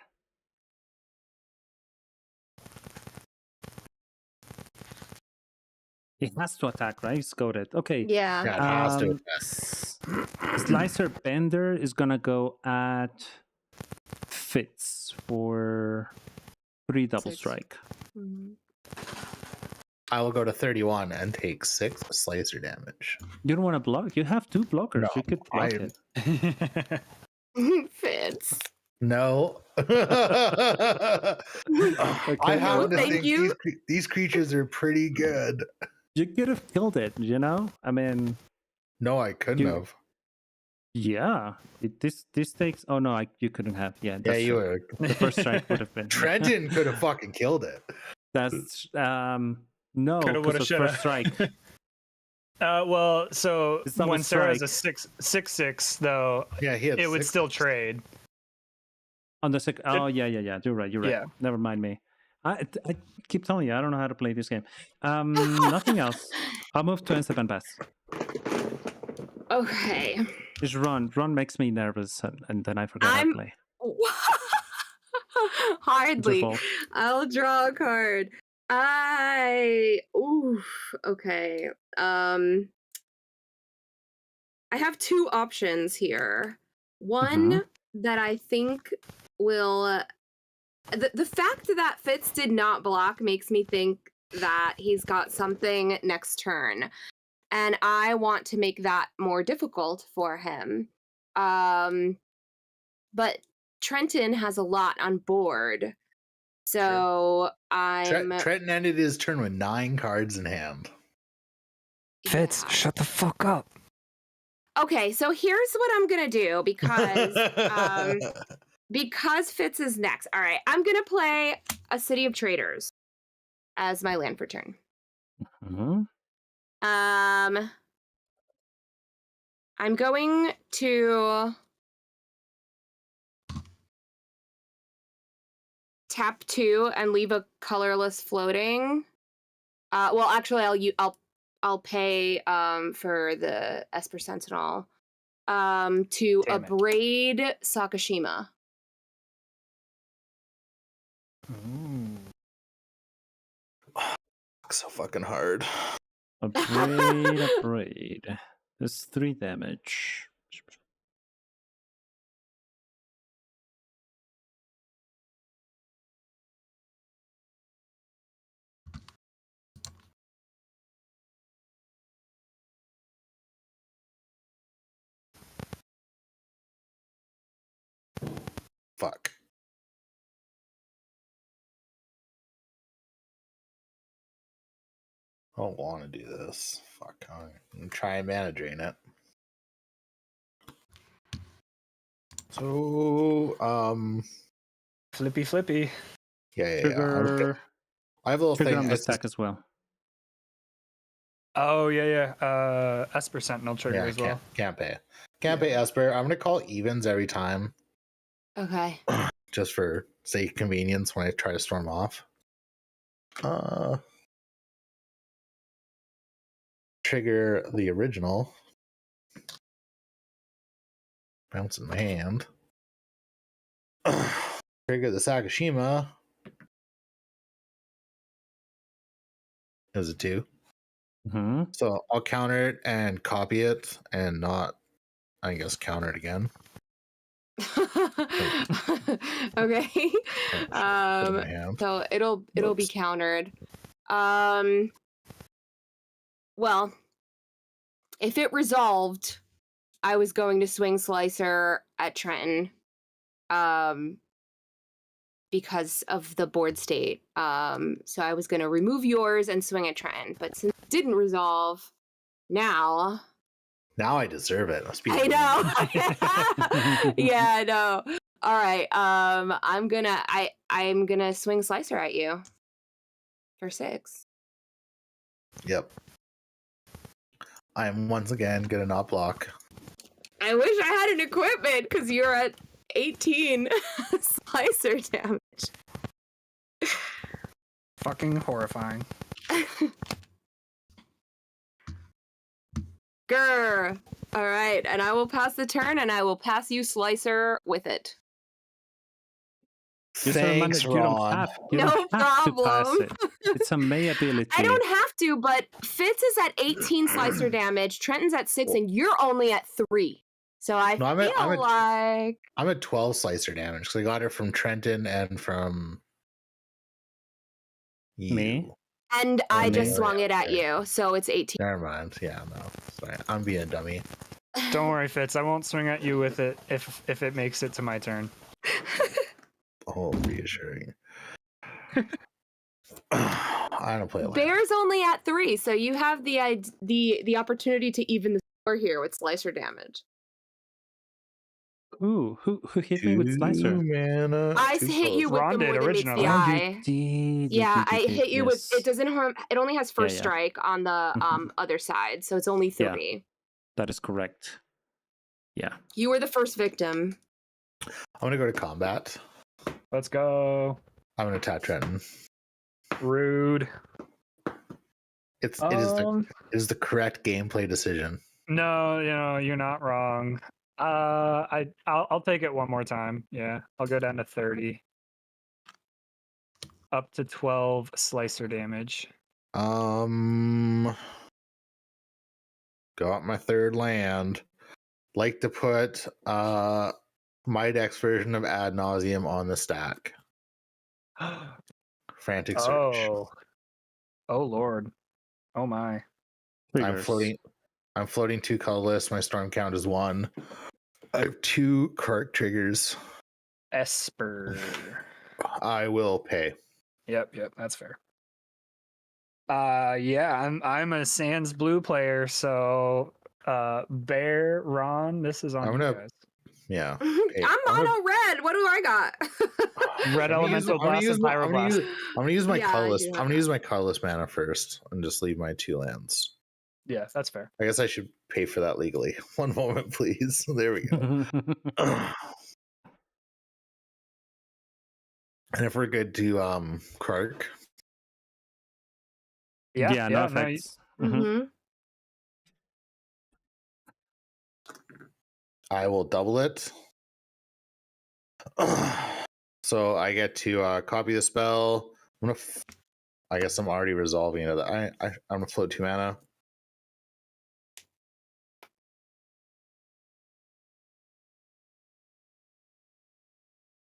He has to attack, right? He's goated. Okay. Yeah. Yeah, it has to. Slicer Bender is gonna go at Fitz for 3 double 6. strike. Mhm. I will go to 31 and take 6 slicer damage. You don't want to block. You have 2 blockers. No, You could block I- it. Fits. No. Okay, I happen to thank think you. these creatures are pretty good. you could have killed it. You know, I mean, No, I couldn't You- have. yeah. This takes. Oh no, you couldn't have. Yeah, Yeah, that's you true. were. The first strike would have been. Trenton could have fucking killed it. That's no, Coulda, woulda, because of shoulda. first strike. Well, so It's not when a Sarah has a strike. 6/6, though, Yeah, he had it would 6. still trade. On the second. Oh yeah. You're right. Yeah. Never mind me. I keep telling you, I don't know how to play this game. Nothing else. I'll move to Instap and pass. Okay. Just run. Run makes me nervous, and then I forget how to I'm- play. It's your Hardly. fault. I'll draw a card. Okay. I have 2 options here. One that I think will the fact that Fitz did not block makes me think that he's got something next turn. And I want to make that more difficult for him. But Trenton has a lot on board. So I'm Trenton ended his turn with 9 cards in hand. Fitz, Yeah. shut the fuck up. Okay, so here's what I'm gonna do because Fitz is next. All right, I'm gonna play a City of Traders as my land for turn. Mhm. I'm going to tap 2 and leave a colorless floating. Well, actually, I'll pay for the Esper Sentinel to Damn it. abrade Sakashima. So fucking hard. Abrade. There's 3 damage. Fuck. I don't want to do this. Fuck. I'm gonna try and mana drain it. So, Flippy. yeah. Trigger. I have a little Trigger thing. on the It's stack as well. Oh, yeah. Esper Sentinel trigger yeah, as well. can't pay. Can't pay Esper. I'm gonna call evens every time, Okay. just for sake convenience when I try to storm off. Trigger the original. Bounce in my hand. Trigger the Sakashima. Is it 2? Mm-hmm. So I'll counter it and copy it and not, I guess, counter it again. Okay. Put it in my hand. So it'll be Whoops. countered. Well, if it resolved, I was going to swing Slicer at Trenton. Because of the board state. So I was going to remove yours and swing at Trenton. But since it didn't resolve, Now Now I deserve it. Must be I know. Yeah, I know. All right. I'm gonna swing Slicer at you for 6. Yep. I am once again gonna not block. I wish I had an equipment because you're at 18 Slicer damage. Fucking horrifying. Grr. All right, and I will pass the turn, and I will pass you Slicer with it. Just a reminder, Thanks, you don't Ron. have, No to pass problem. it. It's a May ability. I don't have to, but Fitz is at 18 Slicer damage, Trenton's at 6, and you're only at 3. So I No, feel like... I'm at 12 slicer damage because I got it from Trenton and from you. Me? And I just me? swung it at Okay. you, so it's 18. Never mind. Yeah, no. Sorry. I'm being a dummy. Don't worry, Fitz. I won't swing at you with it if it makes it to my turn. Oh, reassuring. I don't play a lot. Bear's only at 3, so you have the opportunity to even the score here with Slicer damage. Ooh, who hit me with Slicer? Mana, I hit you with Ron the did more than meets originally. the Oh, eye. you did. Yeah, you I hit you with... yes. It doesn't harm... It only has first yeah. strike on the Mhm. other side, so it's only 3. Yeah. That is correct. Yeah. You were the first victim. I'm gonna go to combat. Let's go. I'm gonna attack Trenton. Rude. It is the correct gameplay decision. No, you're not wrong. I'll take it one more time. Yeah, I'll go down to 30. Up to 12 slicer damage. Got my third land. Like to put my deck's version of Ad Nauseum on the stack. Frantic search. Oh Lord. Oh my. Triggers. I'm floating 2 colorless. My storm count is 1. I have 2 Kark triggers. Esper. I will pay. Yep, that's fair. Yeah, I'm a Sans blue player, so Bear, Ron, this is on I'm you gonna- guys. Yeah. Pay. I'm mono red. What do I got? Red Elemental Blast and Pyroblast. I'm gonna use my Yeah, I colorless. do I'm have gonna use my colorless mana first and just leave my 2 lands. Yeah, that's fair. I guess I should pay for that legally. One moment, please. There we go. And if we're good to Kark, Yeah, no no, effects. Mhm. Mhm. I will double it. So I get to copy the spell. I guess I'm already resolving it. I'm gonna float 2 mana.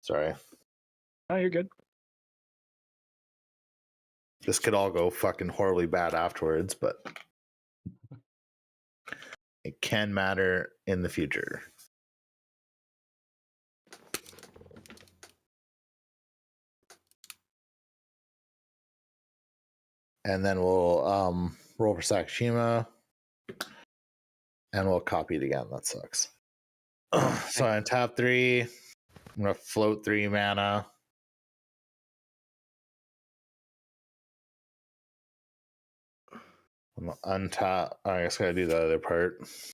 Sorry. Oh, you're good. This could all go fucking horribly bad afterwards, but it can matter in the future. And then we'll roll for Sakashima, and we'll copy it again. That sucks. So I tap 3. I'm gonna float 3 mana. I'm gonna untap. I guess I gotta do the other part. It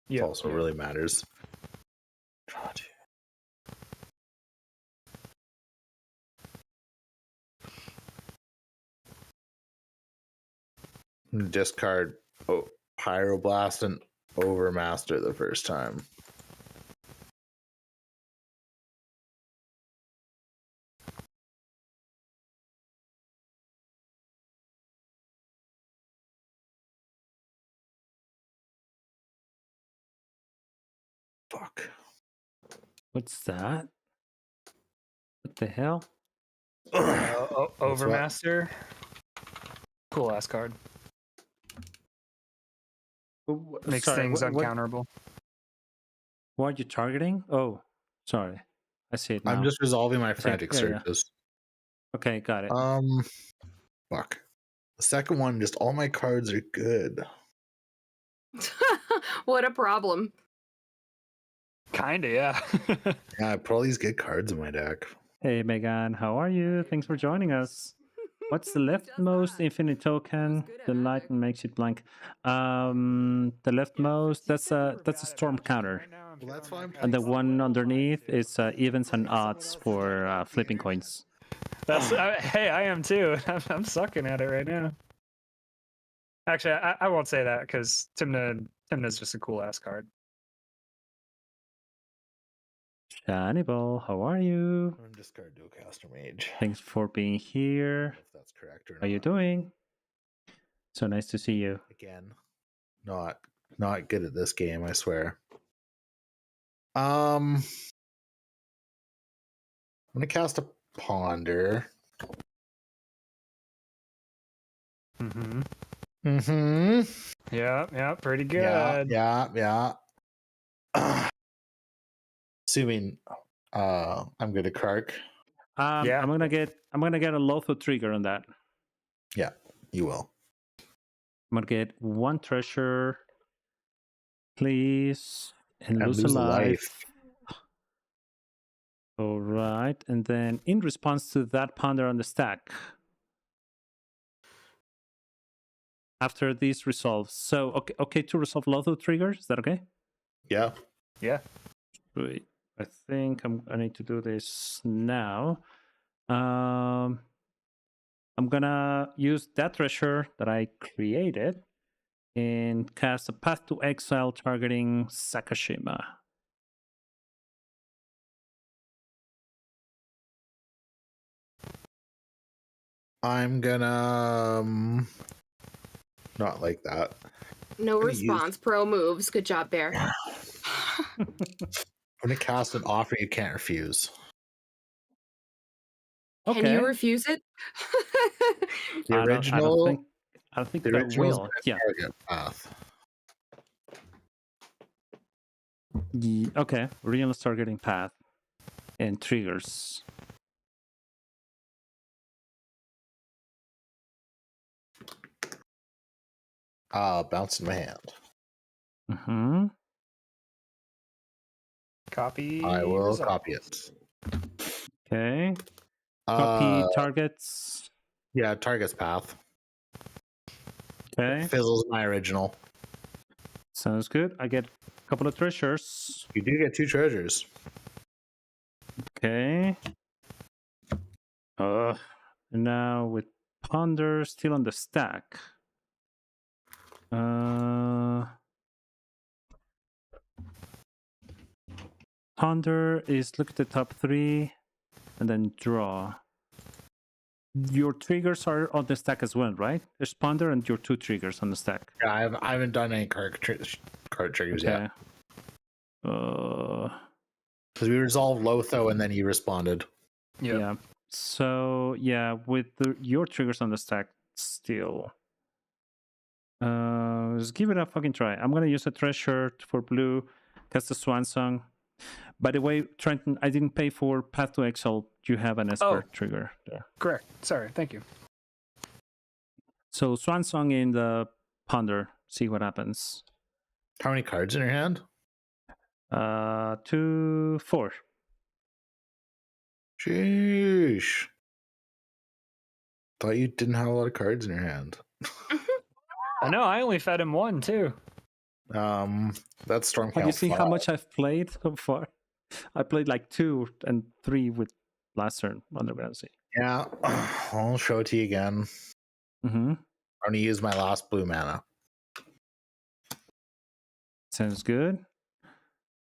Yeah. also really matters. Draw 2. Discard Pyroblast and Overmaster the first time. Fuck. What's that? What the hell? Overmaster. Cool ass card. Makes Sorry, things what, uncounterable. what are you targeting? Oh, sorry. I see it now. I'm just resolving my frantic yeah. searches. Okay, got it. Fuck. The second one, just all my cards are good. What a problem. Kinda, yeah. Yeah, I put all these good cards in my deck. Hey Megan, how are you? Thanks for joining us. What's the Who does leftmost that? infinite token? good at The Magic? light makes it blank. The leftmost, that's a storm counter. Well, that's fine. And the one underneath is evens and odds for flipping coins. That's hey, I am too. I'm sucking at it right now. Actually, I won't say that because Timna's just a cool ass card. Hannibal, how are you? I'm discard Dualcaster Mage. Thanks for being here. If that's correct or not. How are you doing? So nice to see you. Again, not good at this game, I swear. I'm gonna cast a Ponder. Mm-hmm. Mm-hmm. Yeah, pretty good. Yeah. Assuming I'm good at Kark. Yeah. I'm gonna get a Lotho trigger on that. Yeah, you will. I'm gonna get one treasure, please, and And lose a lose a life. life. All right, and then in response to that ponder on the stack, after these resolves. So okay to resolve Lotho trigger. Is that okay? Yeah. Yeah. Wait, I think I need to do this now. I'm gonna use that treasure that I created and cast a Path to Exile targeting Sakashima. I'm gonna not like that. No gonna response. Pro moves. Good job, Bear. I'm gonna cast an offer you can't refuse. Okay. Can you refuse it? The original. I don't think the that original's will. gonna Yeah. target Path. Okay. Real targeting path and triggers. Bounce in my hand. Mm-hmm. Copy. I will results. copy it. Okay. Copy targets. Yeah, targets Path. Okay. Fizzles my original. Sounds good. I get a couple of treasures. You do get 2 treasures. Okay. Now with Ponder still on the stack. Ponder is look at the top 3 and then draw. Your triggers are on the stack as well, right? There's Ponder and your 2 triggers on the stack. Yeah, I haven't done any card triggers yet. Because we resolved Lotho and then he responded. Yep. Yeah. So yeah, with your triggers on the stack still. Let's give it a fucking try. I'm gonna use a treasure for blue, cast a Swan Song. By the way, Trenton, I didn't pay for Path to Exile. You have an Esper trigger there. Correct. Sorry. Thank you. So Swan Song in the Ponder. See what happens. How many cards in your hand? 2, 4. Sheesh. Thought you didn't have a lot of cards in your hand. I know. I only fed him 1 too. That's Storm Have Count you seen 5. how much I've played so far? I played like 2 and 3 with last turn on the Ramsey. Yeah, I'll show it to you again. Mm-hmm. I'm gonna use my last blue mana. Sounds good.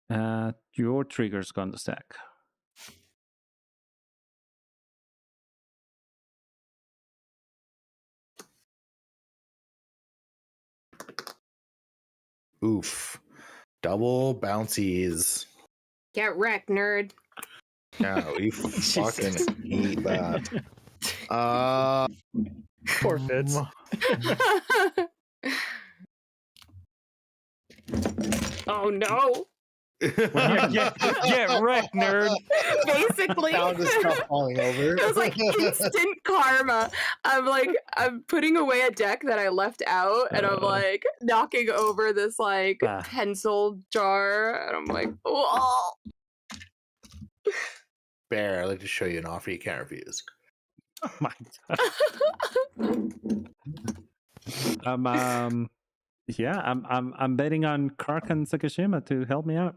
Your trigger's gone to stack. Oof. Double bouncies. Get wrecked, nerd. Yeah, we fucking hate that. Poor Fitz. Oh no. What happened? Get wrecked, nerd. Basically, Sound of stuff falling over. it was like instant karma. I'm putting away a deck that I left out, and I'm like knocking over this like Ah. pencil jar, and I'm like, oh. Bear, I'd like to show you an offer you can't refuse. Oh my god. Yeah, I'm betting on Kark and Sakashima to help me out.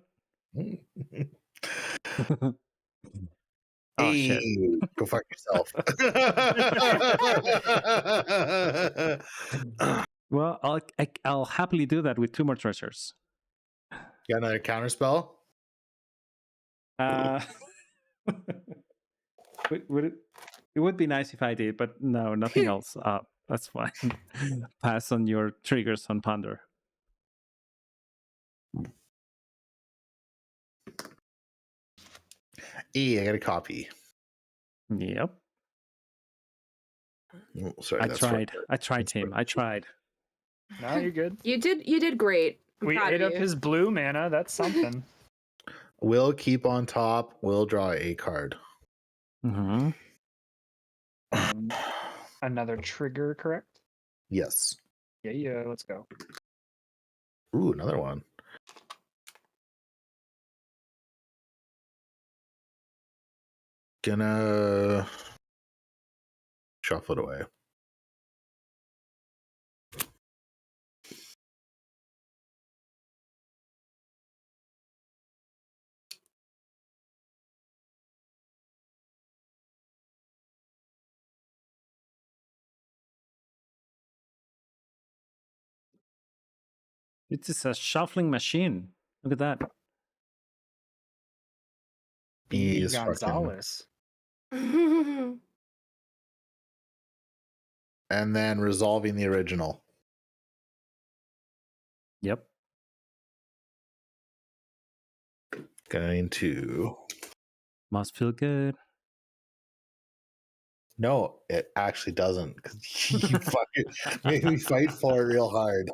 Oh shit. Hey, go fuck yourself. Well, I'll happily do that with 2 more treasures. Got another counter spell? It would be nice if I did, but no, nothing else. That's fine. Pass on your triggers on Ponder. I got a copy. Yep. Oh, sorry, I tried, Tim. I tried. No, you're good. You did great. I'm We proud ate of up you. his blue mana. That's something. Will keep on top. Will draw a card. Mm-hmm. Another trigger, correct? Yes. Yeah. Let's go. Ooh, another one. Gonna shuffle it away. It's just a shuffling machine. Look at that. He is fucking. Gonzalez. And then resolving the original. Yep. Going to. Must feel good. No, it actually doesn't. Because you fucking made me fight for it real hard.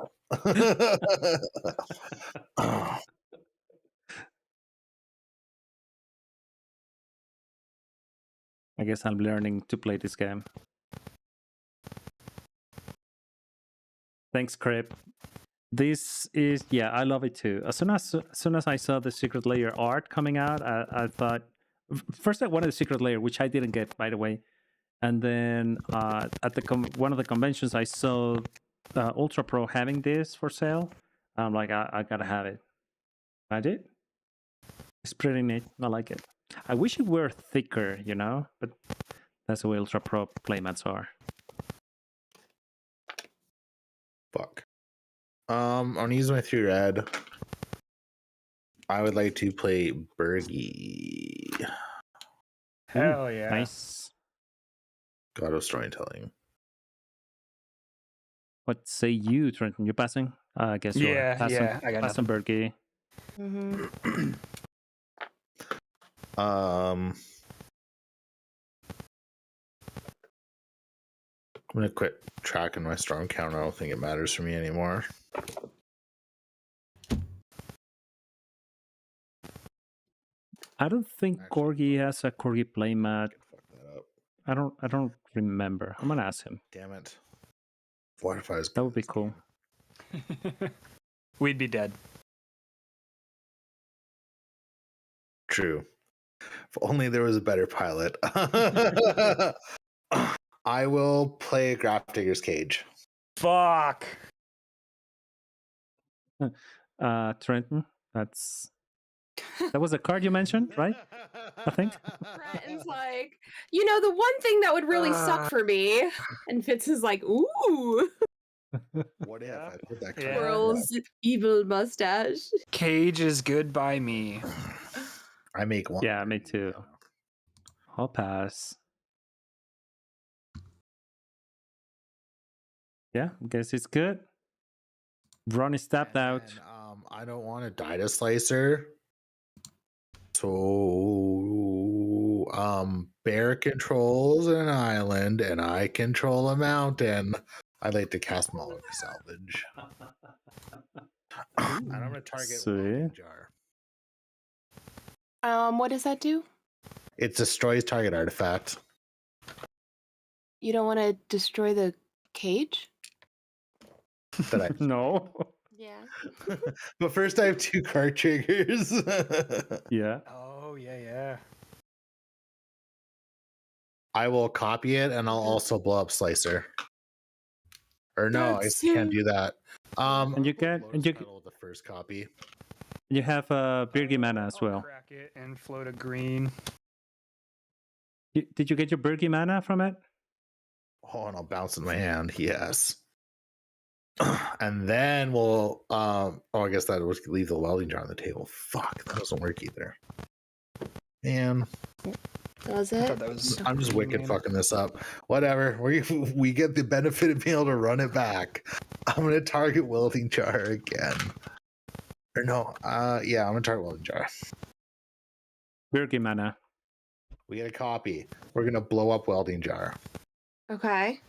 I guess I'm learning to play this game. Thanks, Crip. This is, yeah, I love it too. As soon as I saw the Secret Layer art coming out, I thought, first I wanted the Secret Layer, which I didn't get, by the way. And then at one of the conventions, I saw Ultra Pro having this for sale. I'm like, I gotta have it. I did. It's pretty neat. I like it. I wish it were thicker, you know, but that's the way Ultra Pro playmats are. Fuck. I'm gonna use my 3 red. I would like to play Bergie. Hell yeah. Nice. God of Storytelling. What say you, Trenton? You're passing? I guess you're passing. Yeah. I got Passing nothing. Bergie. I'm gonna quit tracking my storm count. I don't think it matters for me anymore. I don't think Corgi has a Corgi playmat. Fuck that up. I don't remember. I'm gonna ask him. Damn it. Fortifies. That would be cool. We'd be dead. True. If only there was a better pilot. I will play Grafdigger's Cage. Fuck. Trenton, that was a card you mentioned, right? I think. Brenton's like, the one thing that would really suck for me. And Fitz is like, ooh, What if I put that Yeah. card? Squirrel's evil mustache. Cage is good by me. I make one. Yeah, me too. I'll pass. Yeah, guess it's good. Ron is tapped out. And, I don't want to die to Slicer. So Bear controls an island and I control a mountain. I'd like to cast Moloch Salvage. And I'm gonna target Sweet. Welding Jar. What does that do? It destroys target artifact. You don't want to destroy the cage? That I No. Yeah. but first I have 2 card triggers. Yeah. Oh yeah. I will copy it and I'll also blow up Slicer. Or no, I That's can't do that. And you I'll can- blow and you Lotus Petal with the first copy. You have Birgi mana as I'll well. crack it and float a green. Did you get your Birgi mana from it? Oh, and I'll bounce in my hand. Yes. And then we'll I guess that would leave the welding jar on the table. Fuck, that doesn't work either. Man, Does I it? thought that was I'm just wicked green. fucking this up. Whatever. We get the benefit of being able to run it back. I'm gonna target welding jar again. Or no, yeah, I'm gonna target welding jar. Birgi mana. We get a copy. We're gonna blow up welding jar. Okay.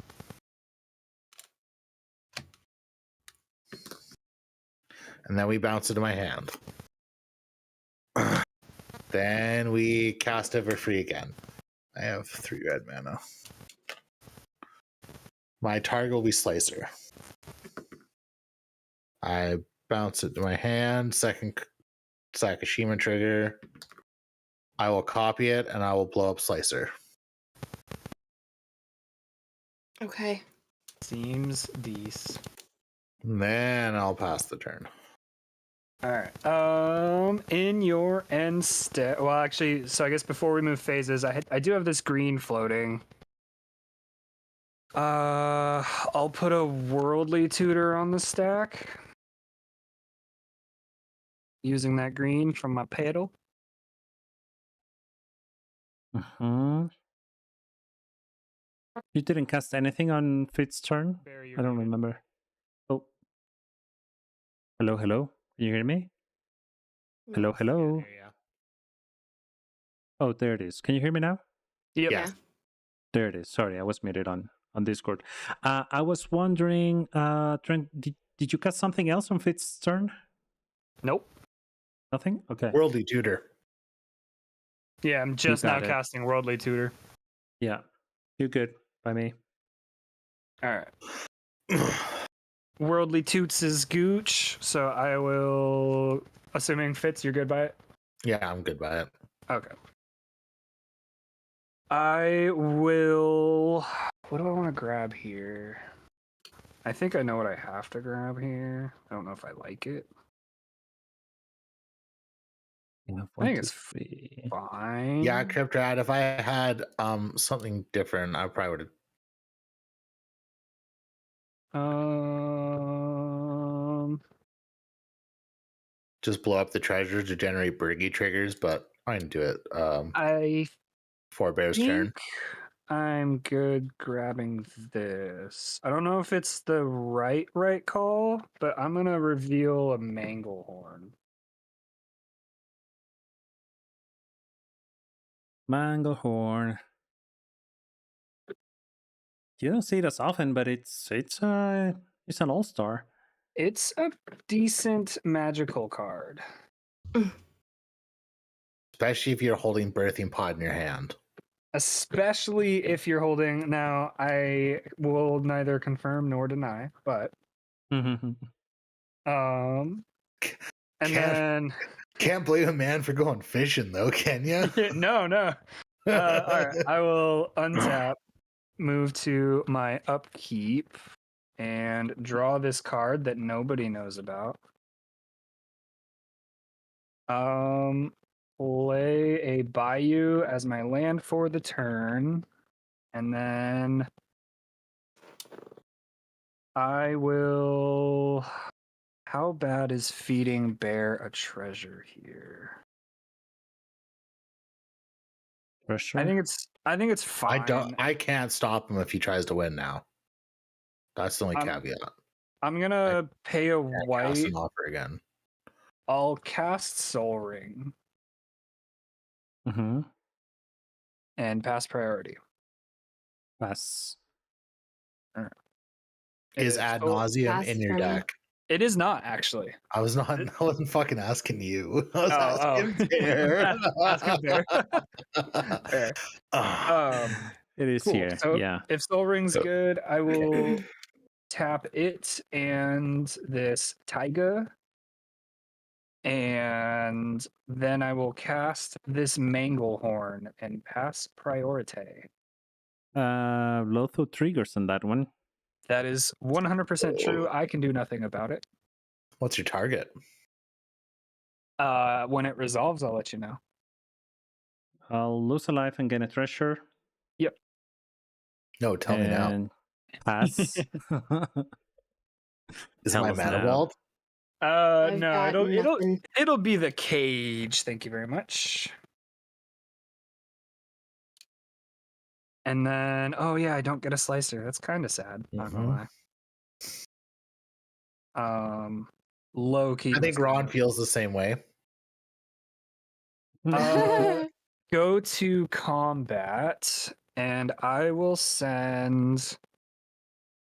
And then we bounce it to my hand. Then we cast it for free again. I have 3 red mana. My target will be Slicer. I bounce it to my hand. Second Sakashima trigger. I will copy it and I will blow up Slicer. Okay. Seems decent. And then I'll pass the turn. All right. In your end step. Well, actually, so I guess before we move phases, I do have this green floating. I'll put a worldly tutor on the stack. Using that green from my pedal. You didn't cast anything on Fit's turn? Barry, I don't muted. remember. Oh. Hello. Can you hear me? Hello. Oh, there it is. Can you hear me now? Yep. Yeah. There it is. Sorry, I was muted on Discord. I was wondering, Trent, did you cast something else on Fit's turn? Nope. Nothing? Okay. Worldly tutor. Yeah, I'm just now got it. casting worldly tutor. Yeah. You're good by me. All right. Worldly toots is gooch, so I will. Assuming Fitz, you're good by it. Yeah, I'm good by it. Okay. I will. What do I want to grab here? I think I know what I have to grab here. I don't know if I like it. You have I 1, think 2, it's 3. fine. Yeah, Cryptrad, if I had something different, I probably would have. Just blow up the treasure to generate Birgi triggers, but I can do it. I For Bear's turn. think I'm good grabbing this. I don't know if it's the right call, but I'm gonna reveal a Manglehorn. Manglehorn. You don't see it as often, but it's an all-star. It's a decent magical card. Especially if you're holding Birthing Pod in your hand. Especially if you're holding. Now, I will neither confirm nor deny, but and Can't blame a man for going fishing though, can you? no. All right, I will untap, move to my upkeep, and draw this card that nobody knows about. Play a Bayou as my land for the turn, and then I will. How bad is feeding Bear a treasure here? Pressure. I think it's fine. I can't stop him if he tries to win now. That's the only caveat. I'm gonna pay a Cast white. an offer again. I'll cast Soul Ring and pass priority. Pass. Is ad nauseum in your deck? It is not actually. I wasn't fucking asking you. I was asking Oh. Bear. Asking Bear. Fair. It is Cool. here. So Yeah. if Soul Ring's good, I will tap it and this Taiga. And then I will cast this Manglehorn and pass priority. Lotho triggers on that one. That is 100% true. I can do nothing about it. What's your target? When it resolves, I'll let you know. I'll lose a life and gain a treasure. Yep. No, tell me now. And pass. Is Tell my us mana now. vault? I've No, got it'll nothing. it'll be the cage. Thank you very much. And then, oh yeah, I don't get a slicer. That's kind of sad. Not gonna lie. Low key. I think Ron feels the same way. Go to combat, and I will send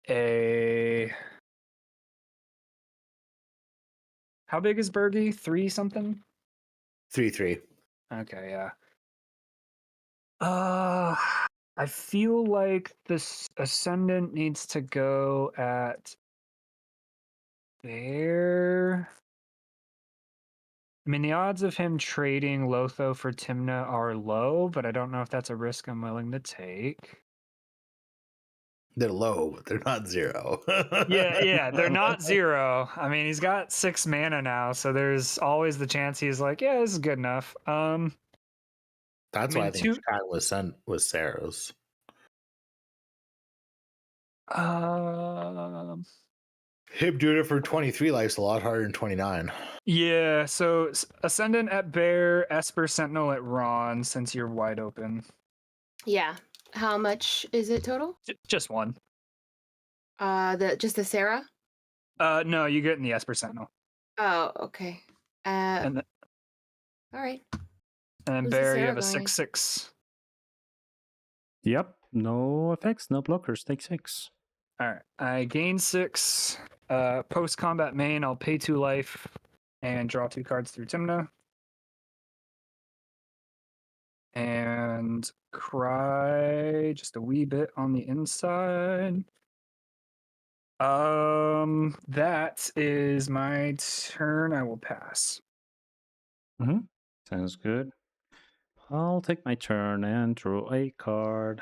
a. How big is Bergie? 3 something? 3/3. Okay, yeah. I feel like this Ascendant needs to go at there. I mean, the odds of him trading Lotho for Timna are low, but I don't know if that's a risk I'm willing to take. They're low, but they're not 0. Yeah, they're not 0. I mean, he's got 6 mana now, so there's always the chance he's like, yeah, this is good enough. That's I why mean, I think Chat was Saros. Him doing it for 23 life's a lot harder than 29. Yeah, so Ascendant at Bear, Esper Sentinel at Ron, since you're wide open. Yeah. How much is it total? Just one. Just the Sarah? No, you get in the Esper Sentinel. Oh, okay. And all right. and Who's the Bear, you Sarah have a going? 6/6. Yep. No effects, no blockers. Take 6. All right. I gain 6. Post combat main, I'll pay 2 life and draw 2 cards through Timna. And cry just a wee bit on the inside. That is my turn. I will pass. Sounds good. I'll take my turn and draw a card.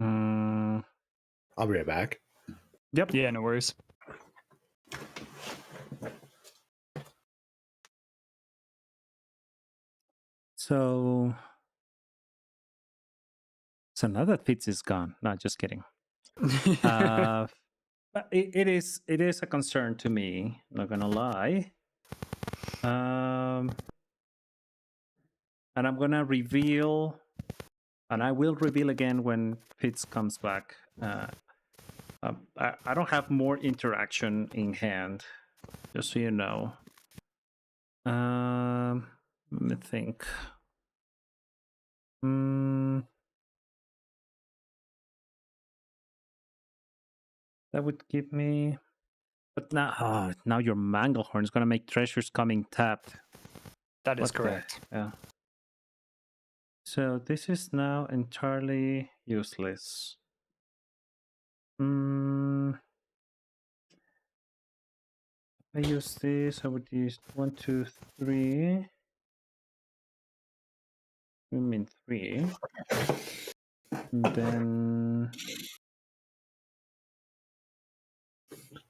I'll be right back. Yep. Yeah, no worries. So now that Fitz is gone. No, just kidding. But it is a concern to me, not gonna lie. And I'm gonna reveal, and I will reveal again when Fitz comes back. I don't have more interaction in hand, just so you know. Let me think. That would give me, but now your Manglehorn is gonna make treasures coming tapped. That is What the- correct. Yeah. So this is now entirely useless. I use this. I would use 1, 2, 3. I mean 3. And then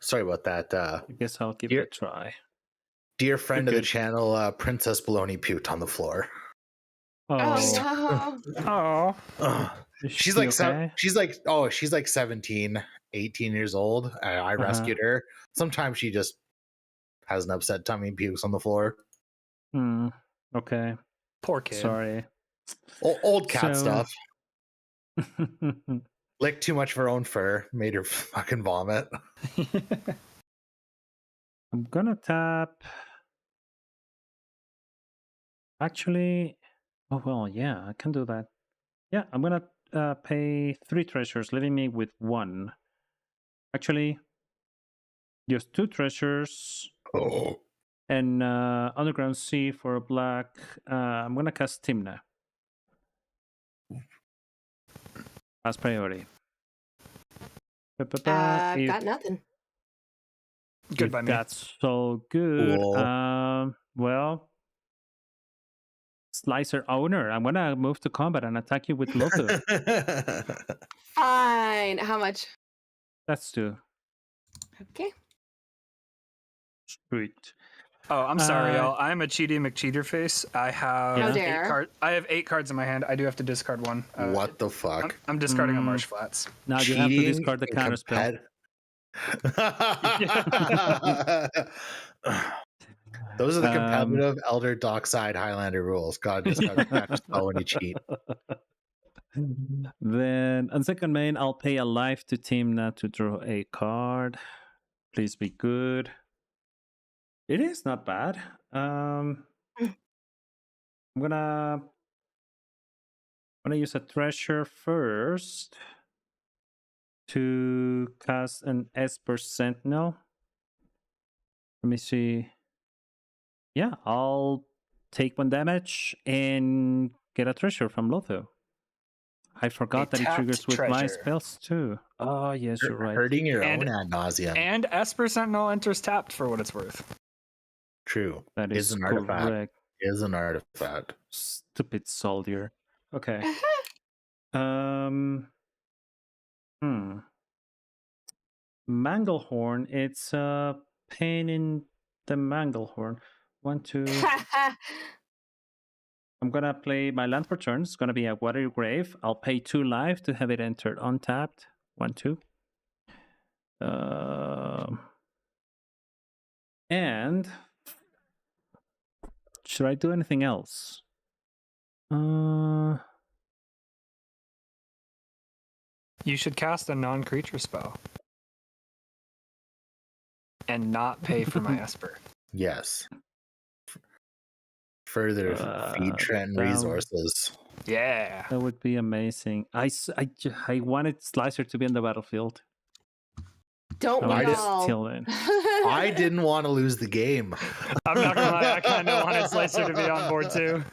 Sorry about that. I guess I'll give it a try. Dear friend of You're the channel, Princess Baloney puked on the floor. Oh, no. Oh, Ugh. Is She's she like okay? she's like 17, 18 years old. I rescued her. Sometimes she just has an upset tummy and pukes on the floor. Okay. poor kid. Sorry. Old cat So- stuff. Licked too much of her own fur, made her fucking vomit. I'm gonna tap. Actually, oh well, yeah, I can do that. Yeah, I'm gonna pay 3 treasures, leaving me with 1. Actually, just 2 treasures Oh. and Underground Sea for a black. I'm gonna cast Timna as priority. I've If, got nothing. Good if by me. that's so good, Cool. well, Slicer owner, I'm gonna move to combat and attack you with Lotho. Fine. How much? That's 2. Okay. Sweet. Oh, I'm sorry, Uh, y'all. I'm a cheaty McCheater face. I have Yeah. How 8 dare. cards. I have 8 cards in my hand. I do have to discard 1. What the fuck? I'm discarding a Mm. Marsh Flats. Now you have to Cheating discard the and counter spell. Those are the Um, competitive Elder Dockside Highlander rules. God discard the catch spell when you cheat. Then on second main, I'll pay a life to Timna to draw a card. Please be good. It is not bad. I'm gonna use a treasure first to cast an Esper Sentinel. Let me see. Yeah, I'll take 1 damage and get a treasure from Lotho. I forgot that it tapped triggers with my treasure. spells too. Oh, yes, you're right. Hurting your And- own ad nauseum. And Esper Sentinel enters tapped for what it's worth. True. That is an artifact. correct. Is an artifact. Stupid soldier. Okay. Manglehorn. It's a pain in the Manglehorn. 1, 2. I'm gonna play my land for turn. It's gonna be a Watery Grave. I'll pay 2 life to have it entered untapped. 1, 2. And should I do anything else? You should cast a non-creature spell. And not pay for my Esper. Yes. Further feed Trent that- resources. Yeah. That would be amazing. I wanted Slicer to be on the battlefield. Don't I we was all? still in. I didn't want to lose the game. I'm not gonna lie, I kind of wanted Slicer to be on board too.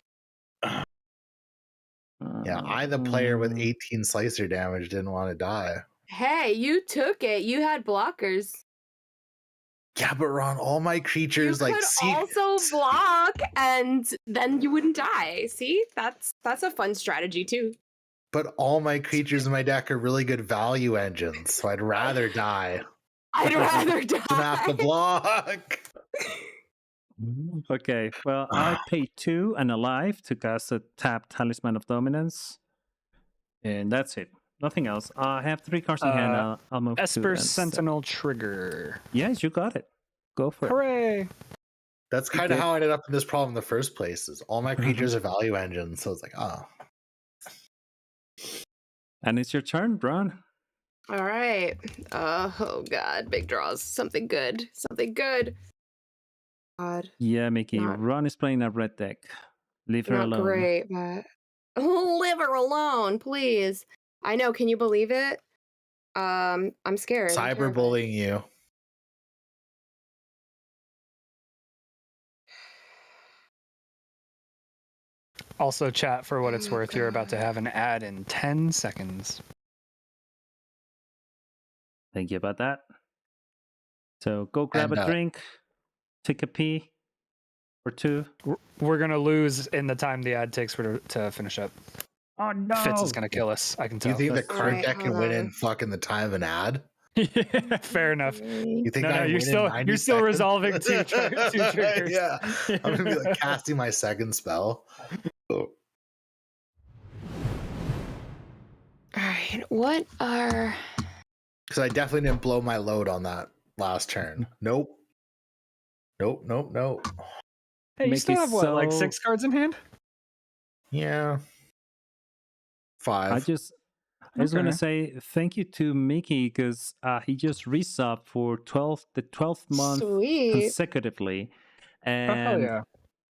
Yeah, I, the player with Mm, 18 slicer damage, didn't want to die. Hey, you took it. You had blockers. Yeah, but Ron, all my creatures You like could also block, and then you wouldn't die. See, that's a fun strategy too. but all my creatures in my deck are really good value engines, so I'd rather die I'd rather than have to die. block. Okay, well, I pay 2 and a life to cast a tapped Talisman of Dominance. And that's it. Nothing else. I have 3 cards in hand. I'll move to Esper and Sentinel trigger. Yes, you got it. Go for it. Hooray! That's kind of Okay. how I ended up in this problem in the first place. Is all my creatures are value engines, so it's like, oh, And it's your turn, Ron. All right. Oh God, big draws. Something good. Something good. God, Yeah, Mickey. Not- Ron is playing a red deck. Leave her not alone. great, but leave her alone, please. I know. Can you believe it? I'm scared. I'm terrified. cyberbullying you. Also, chat for what it's Oh, worth. You're about to God. have an ad in 10 seconds. Thank you about that. So go grab And, a drink, take a pee or 2. We're gonna lose in the time the ad takes for to finish up. Oh no! Fitz is gonna kill us. I can Do you tell. think the That's- card Alright, deck can hold win on. in fucking the time of an ad? Fair enough. You think No, I no, can you're win in still 90 you're still seconds? resolving 2 triggers. Yeah, I'm gonna be like casting my second spell. Oh. All right. What are? Because I definitely didn't blow my load on that last turn. Nope. Nope. Hey, you Make still it have what, like so- 6 cards in hand? Yeah. 5. I was Okay. gonna say thank you to Mickey because he just resubbed for the 12th month Sweet. consecutively, Oh hell and yeah!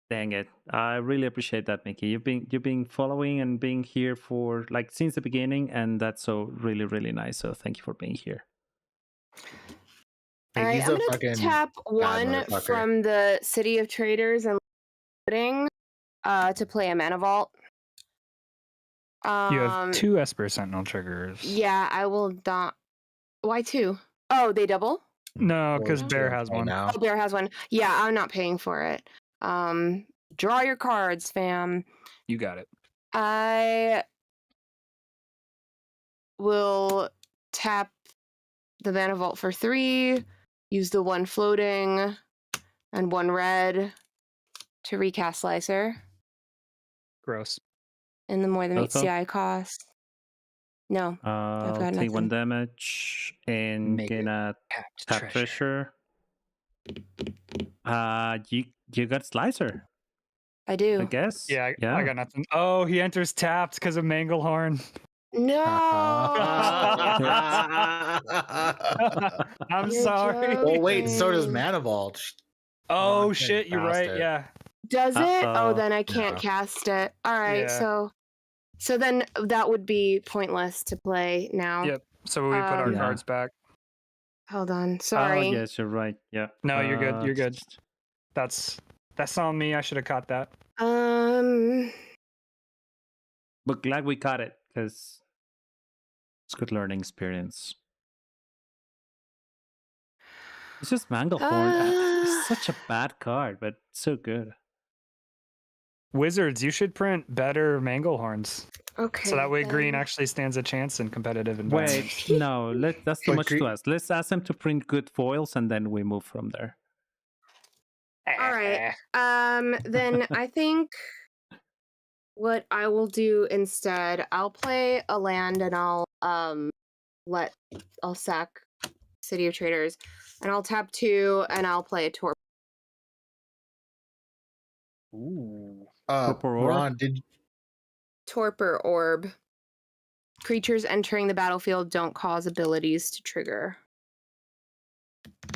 Dang it! I really appreciate that, Mickey. You've been following and being here for like since the beginning, and that's so really nice. So thank you for being here. All Hey, right, he's I'm a gonna fucking tap bad one motherfucker. from the City of Traders and Looting to play a Mana Vault. You have 2 Esper Sentinel triggers. Yeah, I will not. Why 2? Oh, they double? No, because Well, Bear two has play one. now. Oh, Bear has one. Yeah, I'm not paying for it. Draw your cards, fam. You got it. I will tap the Mana Vault for 3, use the 1 floating and 1 red to recast Slicer. Gross. And the more than 8 Lotho? CI cost. No, I'll got take 1 nothing. damage and Make it gonna Tapped tap treasure. You got Slicer, I I do. guess. Yeah, I got nothing. Oh, he enters tapped because of Manglehorn. No. I'm You're sorry. Well, wait, so does joking. Mana Vault. Oh I shit, you're cast right. it. Yeah. Does it? Oh, Uh-oh. then I can't Yeah. cast it. All right, Yeah. so then that would be pointless to play now. Yep. So we put our Um, Yeah. cards back. Hold on. Oh Sorry. yes, you're right. Yeah. No, you're good. You're good. That's on me. I should have caught that. But glad we caught it because it's good learning experience. It's just Manglehorn. It's such a bad card, but so good. Wizards, you should print better Manglehorns. Okay. So that way green then. actually stands a chance in competitive Wait, environments. no, that's too But much gre- to ask. Let's ask them to print good foils and then we move from there. All right. Then I think what I will do instead, I'll play a land and I'll sack City of Traders and I'll tap 2 and I'll play a torp. Ooh. Torpor Orb? Ron, Torpor Orb. Creatures entering the battlefield don't cause abilities to trigger.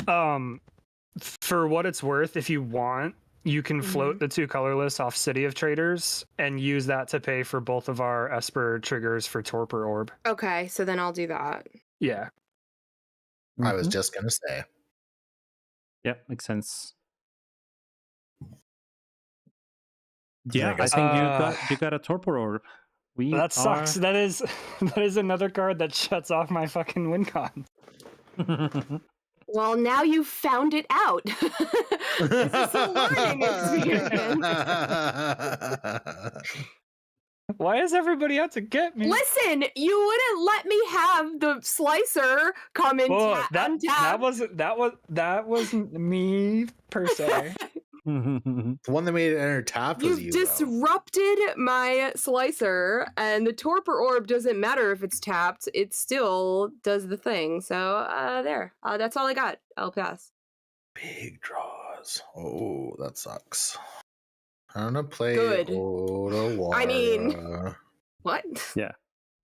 For what it's worth, if you want, you can float the 2 colorless off City of Traders and use that to pay for both of our Esper triggers for Torpor Orb. Okay, so then I'll do that. Yeah. I was just gonna say. Yep, makes sense. Yeah, I guess- think you got a Torpor Orb. That sucks. That is another card that shuts off my fucking win con. Well, now you've found it out. This is a learning experience. Why is everybody out to get me? Listen, you wouldn't let me have the slicer come in untap. That wasn't me per se. The one that made it enter tapped was You've you. Though. disrupted my slicer, and the torpor orb doesn't matter if it's tapped; it still does the thing. So there, that's all I got. I'll pass. Big draws. Oh, that sucks. I'm gonna play Good. Odawara. I mean, what? Yeah.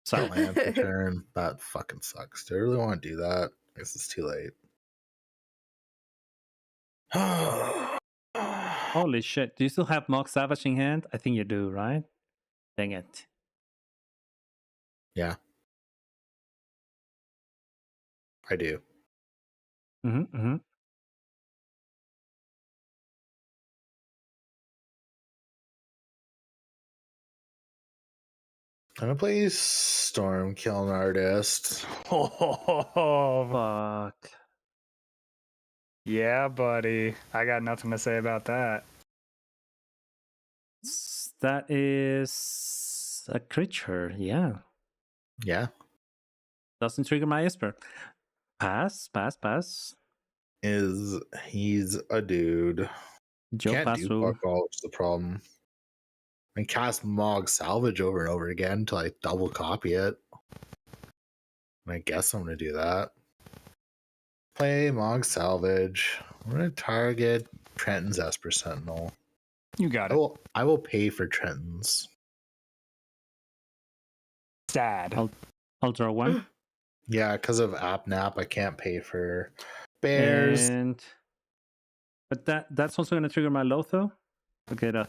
So Land per turn. That fucking sucks. Do I really want to do that? I guess it's too late. holy shit. Do you still have Mock Savage in hand? I think you do, right? Dang it. Yeah. I do. Mm-hmm. I'm gonna play Storm Kiln Artist. Oh, Fuck. yeah, buddy. I got nothing to say about that. That is a creature, yeah. Yeah. Doesn't trigger my Esper. Pass. He's a dude. Joe Can't pass do through. fuck all, which is the problem. And cast Mog Salvage over and over again until I double copy it. And I guess I'm gonna do that. Play Mog Salvage. I'm gonna target Trenton's Esper Sentinel. You got it. I will pay for Trenton's. Sad. I'll draw one. Yeah, because of App Nap, I can't pay for Bears. But that's also gonna trigger my Lotho. I'll get a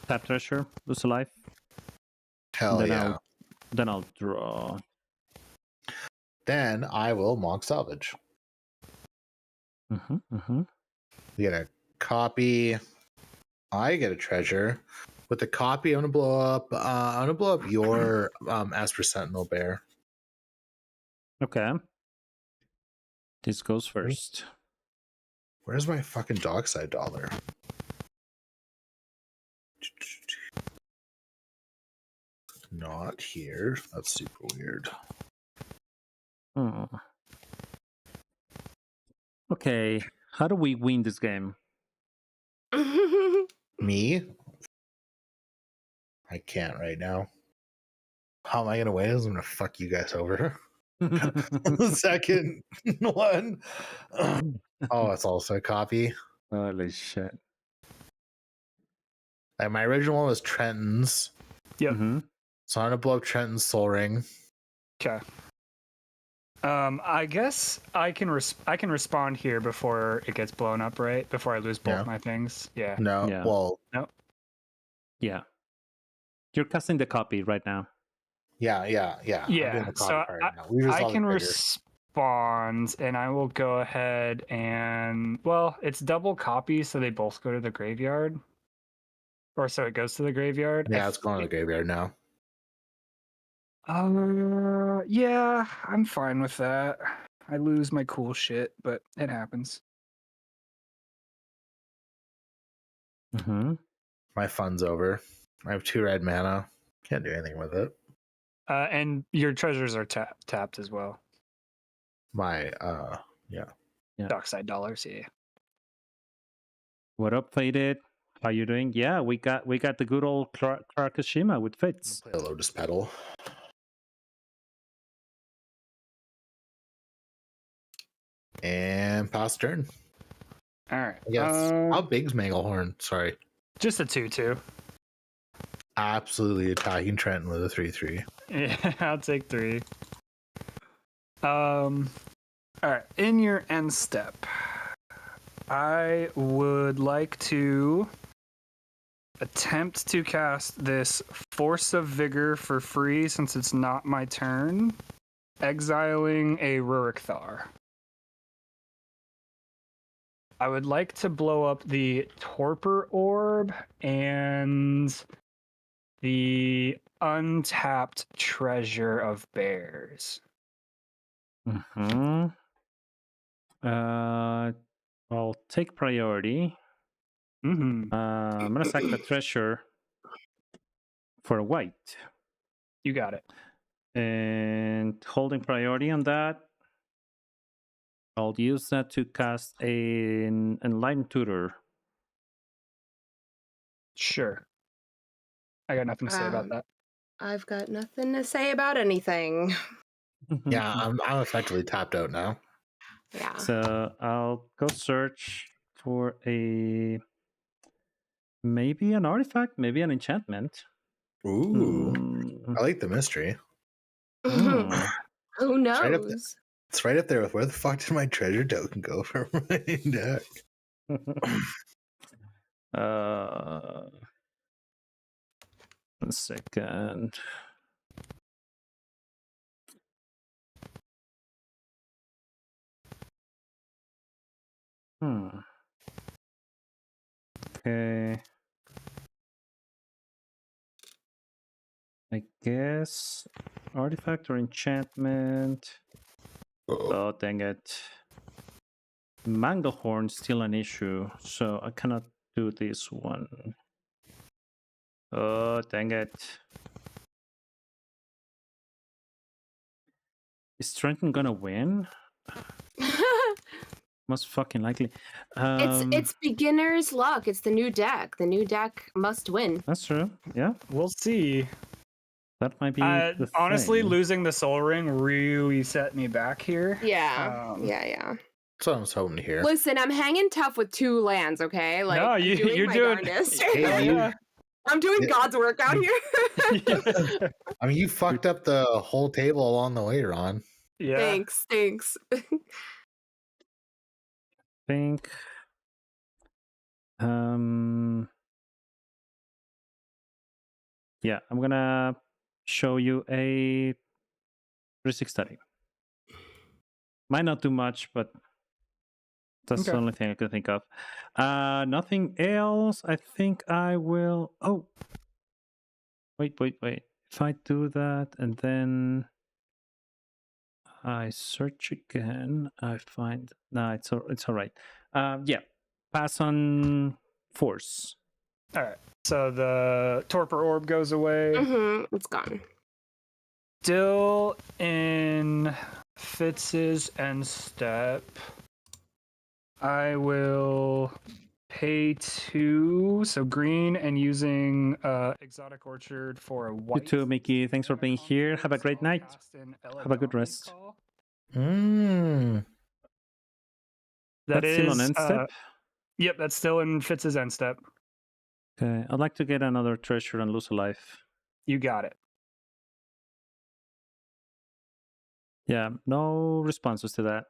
tap treasure, lose a life. Hell then yeah. I'll draw. Then I will Monk Salvage. Mm-hmm. You get a copy. I get a treasure. With the copy, I'm gonna blow up your Esper Sentinel Bear. Okay. This goes first. Where's my fucking Dockside dollar? Not here. That's super weird. Hmm. Okay. How do we win this game? Me? I can't right now. How am I gonna win? I'm gonna fuck you guys over. Second one. Oh, it's also a copy. Holy shit. Like my original one was Trenton's. Yep. Mm-hmm. So I'm gonna blow up Trenton's Soul Ring. Okay. I guess I can respond here before it gets blown up, right? Before I lose both Yeah. my things. Yeah. No, Yeah. well, Yeah. You're casting the copy right now. yeah. I'm Yeah, doing the so copy part now. We I resolved can the trigger. respond, and I will go ahead and it's double copy, so they both go to the graveyard, or so it goes to the graveyard. Yeah, it's going to the graveyard now. Yeah, I'm fine with that. I lose my cool shit, but it happens. Mm-hmm. My fun's over. I have 2 red mana. Can't do anything with it. And your treasures are tapped as well. My Yeah. Dockside dollars, yeah. What up, Faded? How you doing? Yeah, we got the good old Krakashima with Fitz. play a Lotus Petal. And pass turn. All right. Yes. How big's Manglehorn? Sorry. Just a 2/2. Absolutely attacking Trenton with a 3/3. Yeah, I'll take 3. All right. In your end step, I would like to attempt to cast this Force of Vigor for free since it's not my turn, exiling a Rurik Thar. I would like to blow up the Torpor Orb and the untapped Treasure of Bears. Mm-hmm. I'll take priority. Mm-hmm. I'm gonna sack the treasure for a white. You got it. And holding priority on that, I'll use that to cast an Enlightened Tutor. Sure. I got nothing to say about that. I've got nothing to say about anything. Yeah, I'm effectively tapped out now. Yeah. So I'll go search for maybe an artifact, maybe an enchantment. Ooh. Hmm. I like the mystery. Hmm. Who knows? right up there. It's right up there with where the fuck did my treasure token go for my deck? One second. Okay. I guess artifact or enchantment. Oh, dang it. Manglehorn's still an issue, so I cannot do this one. Oh, dang it. Is Trenton gonna win? Most fucking likely. It's beginner's luck. It's the new deck. The new deck must win. That's true. Yeah, We'll see. that might be the honestly, thing. losing the Soul Ring really set me back here. Yeah. Yeah. That's what I was hoping to hear. Listen, I'm hanging tough with 2 lands, okay? Like, No, I'm you're my doing. darndest. Hey, you, I'm doing Yeah. God's work out here. I mean, you fucked up the whole table along the way, Ron. Yeah. Thanks. Think. Yeah, I'm gonna show you a 360 study. Might not do much, but that's the Okay. only thing I can think of. Nothing else. I think I will. Oh, wait. If I do that and then I search again, I find no, it's all right. Yeah, pass on force. All right. So the torpor orb goes away. It's gone. Still in Fitz's end step. I will pay 2, so green, and using Exotic Orchard for a white. You too, Mickey. Thanks for being here. Have a great night. Have a good rest. Mm. That That's is still on end step. Yep, that's still in Fitz's end step. Okay, I'd like to get another treasure and lose a life. You got it. Yeah, no responses to that.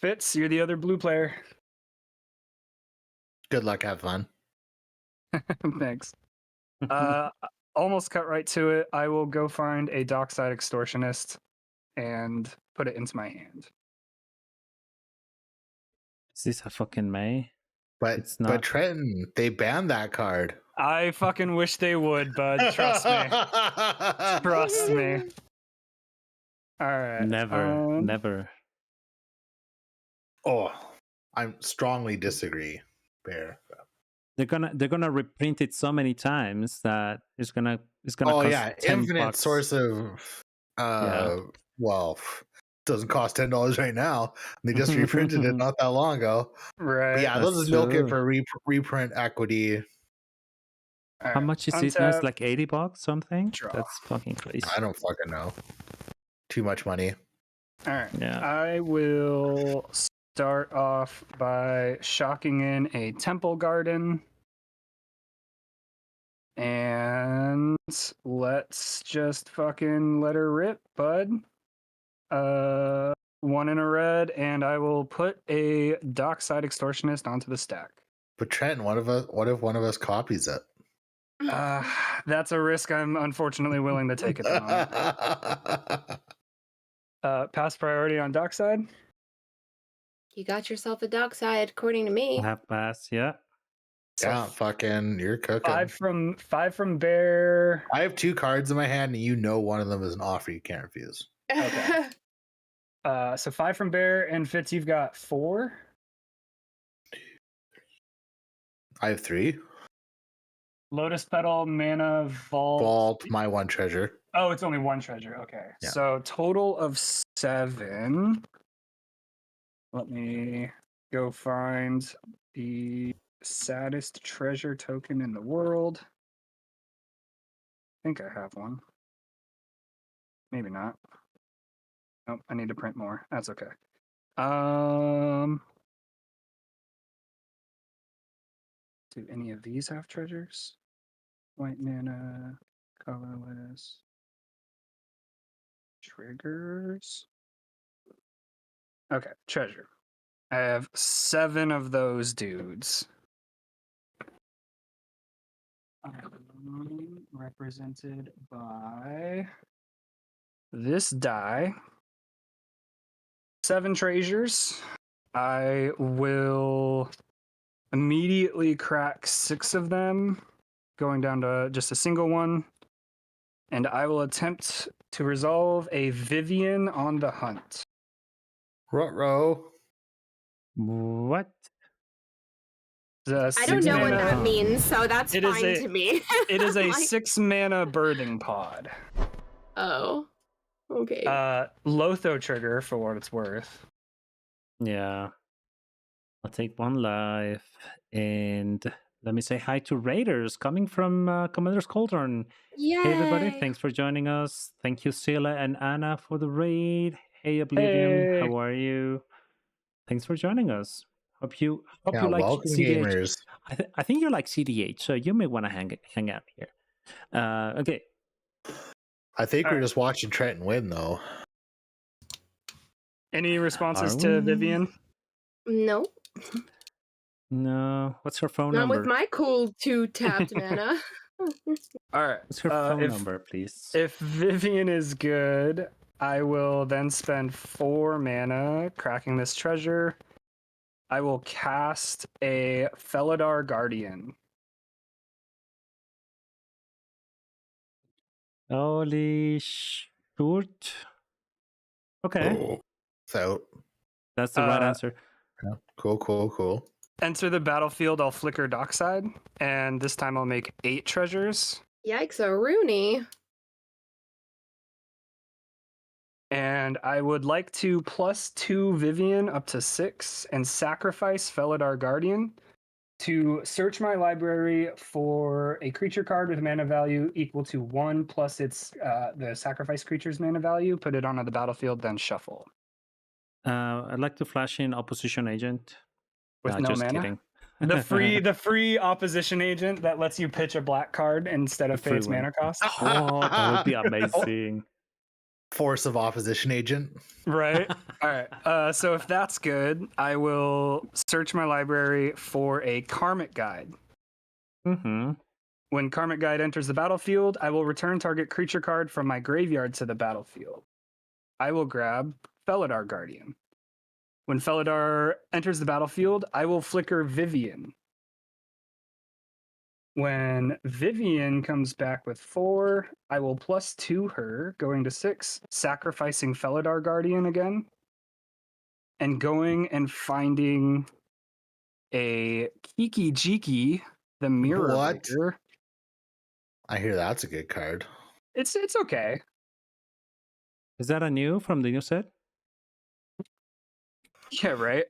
Fitz, you're the other blue player. Good luck. Have fun. Thanks. Almost cut right to it. I will go find a dockside extortionist and put it into my hand. Is this a fucking May? But It's not. but Trenton, they banned that card. I fucking wish they would, bud. Trust me. Trust me. All right. Never. Oh, I strongly disagree, Bear. They're gonna reprint it so many times that it's gonna Oh cost yeah, $10. infinite source of well, doesn't cost $10 right now. They just reprinted it not that long ago. Right. But yeah, they'll That's just milk it true. for reprint equity. All How right. much is it now? It's like $80 something. Draw. That's fucking crazy. I don't fucking know. Too much money. All right. Yeah. I will start off by shocking in a temple garden. And let's just fucking let her rip, bud. 1 in a red, and I will put a dockside extortionist onto the stack. But Trent, what if one of us copies it? That's a risk I'm unfortunately willing to take at the moment. Pass priority on dockside. You got yourself a dockside, according to me. Half pass. Yeah. So Yeah, fucking, you're cooking. 5 from bear. I have 2 cards in my hand, and you know one of them is an offer you can't refuse. Okay. So 5 from bear, and Fitz, you've got 4. I have 3. Lotus petal, mana, Vault, my 1 treasure. Oh, it's only 1 treasure. Okay. Yeah. So total of 7. Let me go find the saddest treasure token in the world. I think I have one. Maybe not. Nope, I need to print more. That's okay. Do any of these have treasures? White mana, colorless. Triggers. Okay, treasure. I have 7 of those dudes. Represented by this die. 7 treasures. I will immediately crack 6 of them, going down to just a single one. And I will attempt to resolve a Vivian on the hunt. Ruh-roh. What? I don't know what that means, so that's It is fine to me. It is a Like- 6 mana birthing pod. Oh, okay. Lotho trigger for what it's worth. Yeah. I'll take 1 life. And let me say hi to Raiders coming from Commander's Cauldron. Yay. Hey, everybody. Thanks for joining us. Thank you, Sila and Anna, for the raid. Hey, Oblivion. Hey. How are you? Thanks for joining us. Hope you Yeah, like welcome, CDH. gamers. I think you like CDH, so you may want to hang out here. Okay. I think we're Alright. just watching Trenton win, though. Any responses Are to we? Vivian? No, No. What's her phone not number? with my cool 2 tapped mana. All right. What's her phone if, number, please? If Vivian is good, I will then spend 4 mana cracking this treasure. I will cast a Felidar Guardian. Holy shoot. Okay. Oh, so That's the right answer. yeah, cool. Enter the battlefield, I'll flicker Dockside, and this time I'll make 8 treasures. Yikes, a Rooney. And I would like to +2 Vivian up to 6 and sacrifice Felidar Guardian to search my library for a creature card with mana value equal to 1 plus its the sacrifice creature's mana value, put it onto the battlefield, then shuffle. I'd like to flash in opposition agent. With no just mana? kidding. The free opposition agent that lets you pitch a black card instead of The pay free its one. mana cost. Oh, that would be amazing. Force of opposition agent. Right. All right. So if that's good, I will search my library for a Karmic Guide. Mm-hmm. When Karmic Guide enters the battlefield, I will return target creature card from my graveyard to the battlefield. I will grab Felidar Guardian. When Felidar enters the battlefield, I will flicker Vivian. When Vivian comes back with 4, I will +2 her, going to 6, sacrificing Felidar Guardian again, and going and finding a Kiki Jiki, the Mirror What? Breaker. I hear that's a good card. It's okay. Is that a new from the new set? Yeah, right.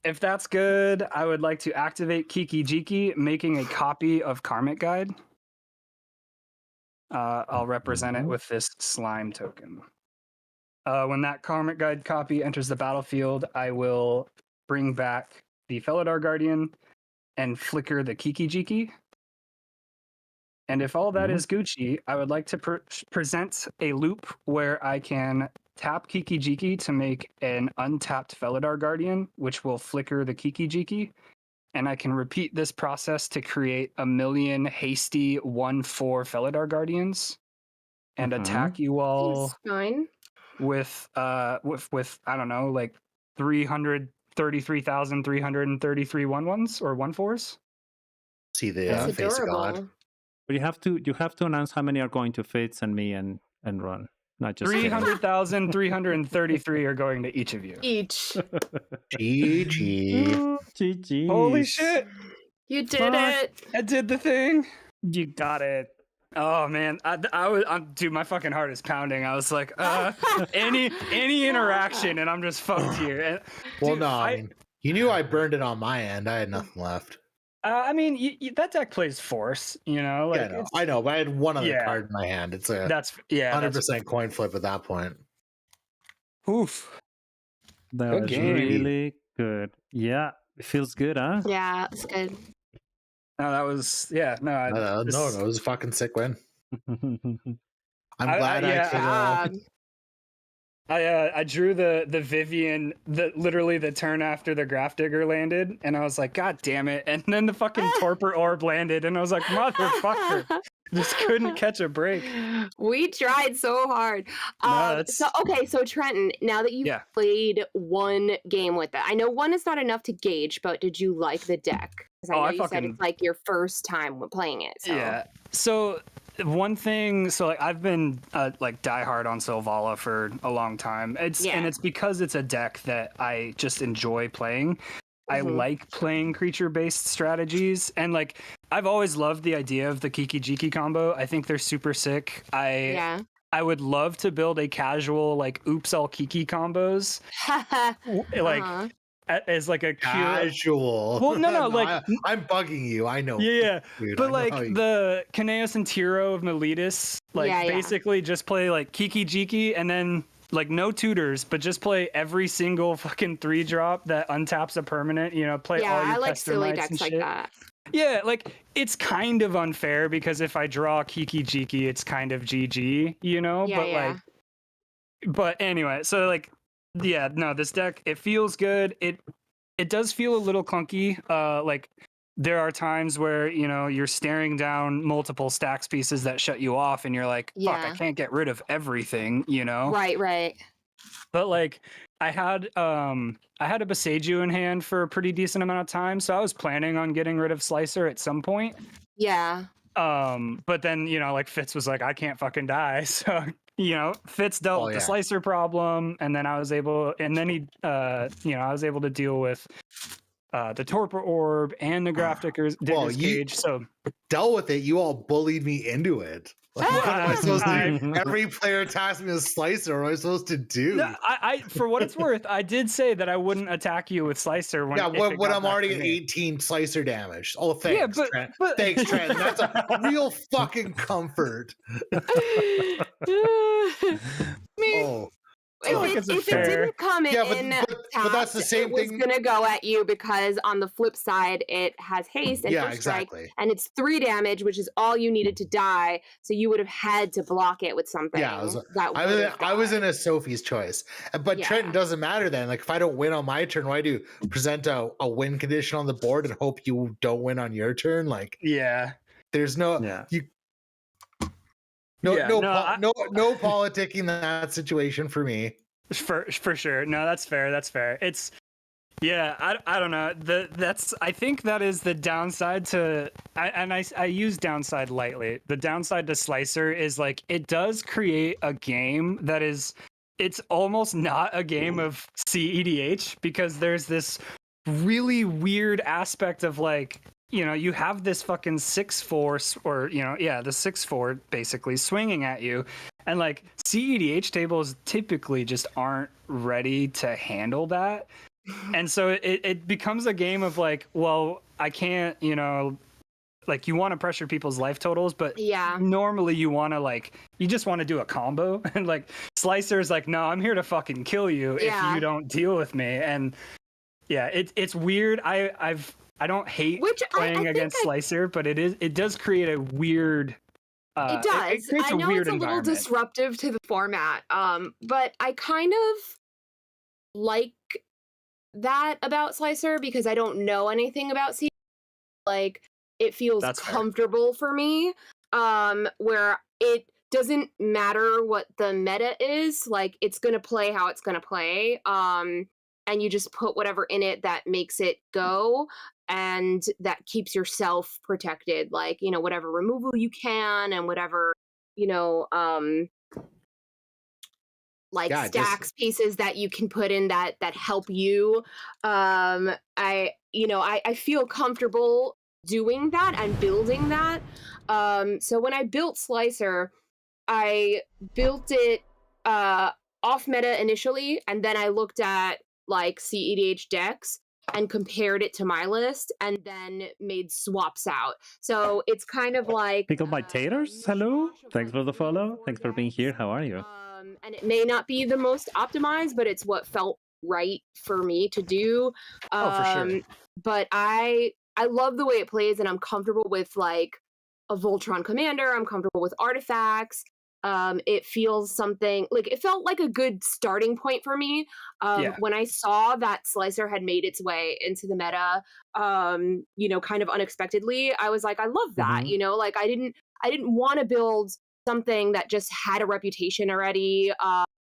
If that's good, I would like to activate Kiki Jiki, making a copy of Karmic Guide. I'll represent it with this slime token. When that Karmic Guide copy enters the battlefield, I will bring back the Felidar Guardian and flicker the Kiki Jiki. And if all that is Gucci, I would like to present a loop where I can tap Kiki Jiki to make an untapped Felidar Guardian, which will flicker the Kiki Jiki. And I can repeat this process to create 1,000,000 hasty 1/4 Felidar Guardians and attack you all Seems fine. with I don't know, like 333,333 1/1s or 1/4s. See the That's face of God. adorable. But you have to announce how many are going to Fates and me and run. Not just kidding. 300,333 are going to each of you. Each. GG. GG. Holy shit! You did Fuck. it. I did the thing. You got it. Oh man, dude, my fucking heart is pounding. I was like, any interaction, and I'm just fucked here. And, Well, dude, no, I mean, you knew I burned it on my end. I had nothing left. I mean, that deck plays Force, you know. Like, Yeah, I know, but I had one other Yeah. card in my hand. It's a that's 100% coin flip at that point. Oof. That Good was game. really good. Yeah, it feels good, huh? Yeah, it's good. No, that was No, it was a fucking sick win. I'm glad I could. I drew the Vivian literally the turn after the Grafdigger landed, and I was like, God damn it! And then the fucking Torpor Orb landed, and I was like, motherfucker, just couldn't catch a break. We tried so hard. No, So Trenton, now that you've Yeah. played one game with it, I know one is not enough to gauge, but did you like the deck? Because I know you said it's like your first time playing it. So. Yeah. So one thing, like I've been like diehard on Sylvala for a long time. And it's because it's a deck that I just enjoy playing. I like playing creature-based strategies, and like I've always loved the idea of the Kiki Jiki combo. I think they're super sick. I would love to build a casual like oops all Kiki combos, like as like a Casual. Well, no, like I'm bugging you. I know. Yeah, dude, but I like know the Kaneos and Tiro of Miletus, like basically just play like Kiki Jiki and then like no tutors, but just play every single fucking 3-drop that untaps a permanent. You know, play all your I like Pester silly Knights decks and like shit. that. Yeah, like it's kind of unfair because if I draw Kiki Jiki, it's kind of GG, you know. But anyway, so like, yeah, no, this deck it feels good. It does feel a little clunky. Like there are times where, you know, you're staring down multiple stacks pieces that shut you off and you're like, fuck, I Yeah. can't get rid of everything, you know? Right. But like I had a Boseiju in hand for a pretty decent amount of time, so I was planning on getting rid of Slicer at some point. Yeah. But then, you know, like Fitz was like, I can't fucking die. So, you know, Fitz dealt with the Slicer problem, and then I was able to deal with the Torpor Orb and the Digger's Cage. So dealt with it. You all bullied me into it. Like, what am I supposed to do? Every player attacks me with Slicer. What am I supposed to do? No, I for what it's worth, I did say that I wouldn't attack you with Slicer when when I'm already at 18 Slicer damage. Oh, thanks, yeah, Trent. but Thanks, Trent. That's a real fucking comfort. Oh. If it didn't come in, but that's the same thing. It was gonna go at you because on the flip side, it has haste and first strike, and it's 3 damage, which is all you needed to die. So you would have had to block it with something. Yeah, I was in a Sophie's choice, but Trenton doesn't matter then. Like if I don't win on my turn, why do you present a win condition on the board and hope you don't win on your turn? Like there's no no politicking that situation for me. For sure. No, that's fair. It's I don't know. I think that is the downside to I use downside lightly. The downside to Slicer is like it does create a game that is it's almost not a game of cEDH because there's this really weird aspect of like, you know, you have this fucking 6/4 or, you know, the 6/4 basically swinging at you. And like cEDH tables typically just aren't ready to handle that. And so it becomes a game of like, well, I can't, you know, like you want to pressure people's life totals, but normally you want to like, you just want to do a combo. And like Slicer's like, no, I'm here to fucking kill you if you don't deal with me. And it's weird. I don't hate playing against Slicer, but it does create a weird. It does. I know it's a little disruptive to the format, but I kind of like that about Slicer because I don't know anything about C. Like it feels comfortable for me, where it doesn't matter what the meta is. Like it's gonna play how it's gonna play. And you just put whatever in it that makes it go and that keeps yourself protected, like, you know, whatever removal you can and whatever, you know, like stacks pieces that you can put in that help you. I feel comfortable doing that and building that. So when I built Slicer, I built it off meta initially, and then I looked at like cEDH decks and compared it to my list and then made swaps out. So it's kind of like Pickle my taters. Hello, thanks for the follow. Thanks for being here. How are you? And it may not be the most optimized, but it's what felt right for me to do. For sure. But I love the way it plays, and I'm comfortable with like a Voltron commander. I'm comfortable with artifacts. It feels something like it felt like a good starting point for me. When I saw that Slicer had made its way into the meta, you know, kind of unexpectedly, I was like, I love that. You know, like I didn't want to build something that just had a reputation already,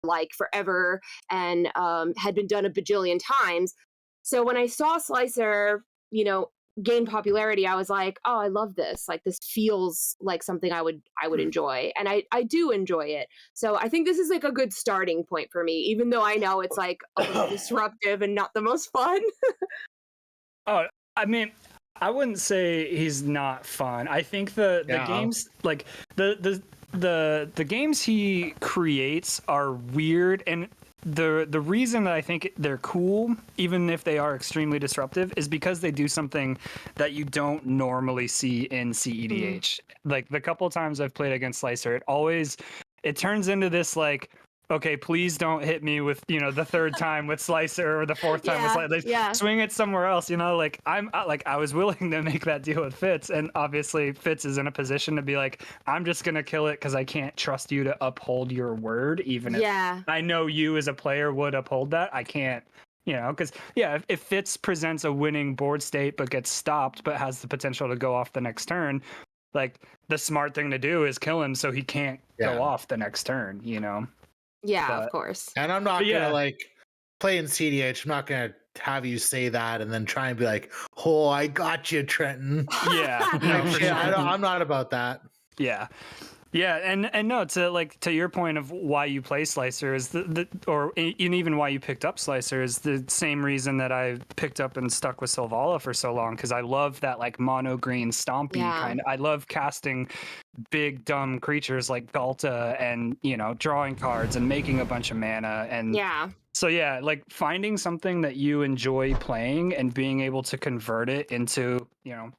like forever, and had been done a bajillion times. So when I saw Slicer, you know, gain popularity, I was like, oh, I love this. Like this feels like something I would enjoy, and I do enjoy it. So I think this is like a good starting point for me, even though I know it's like a little disruptive and not the most fun. Oh, I mean, I wouldn't say he's not fun. I think the games, like the games he creates are weird, and the reason that I think they're cool, even if they are extremely disruptive, is because they do something that you don't normally see in cEDH. Like the couple of times I've played against Slicer, it turns into this like, okay, please don't hit me with, you know, the third time with Slicer or the fourth time with Slicer. Like, swing it somewhere else, you know, like I was willing to make that deal with Fitz, and obviously Fitz is in a position to be like, I'm just going to kill it because I can't trust you to uphold your word, even if I know you as a player would uphold that. I can't You know, because if Fitz presents a winning board state but gets stopped, but has the potential to go off the next turn, like the smart thing to do is kill him so he can't go off the next turn. You know. Yeah, of But- course. And I'm not But gonna yeah. like play in CDH. I'm not gonna have you say that and then try and be like, "Oh, I got you, Trenton." Yeah, no, for Yeah, sure. I'm not about that. Yeah. Yeah, and no, to your point of why you play Slicer is and even why you picked up Slicer is the same reason that I picked up and stuck with Sylvala for so long, because I love that like mono green stompy kind of. I love casting big dumb creatures like Galta and drawing cards and making a bunch of mana and Yeah. So yeah, like finding something that you enjoy playing and being able to convert it into,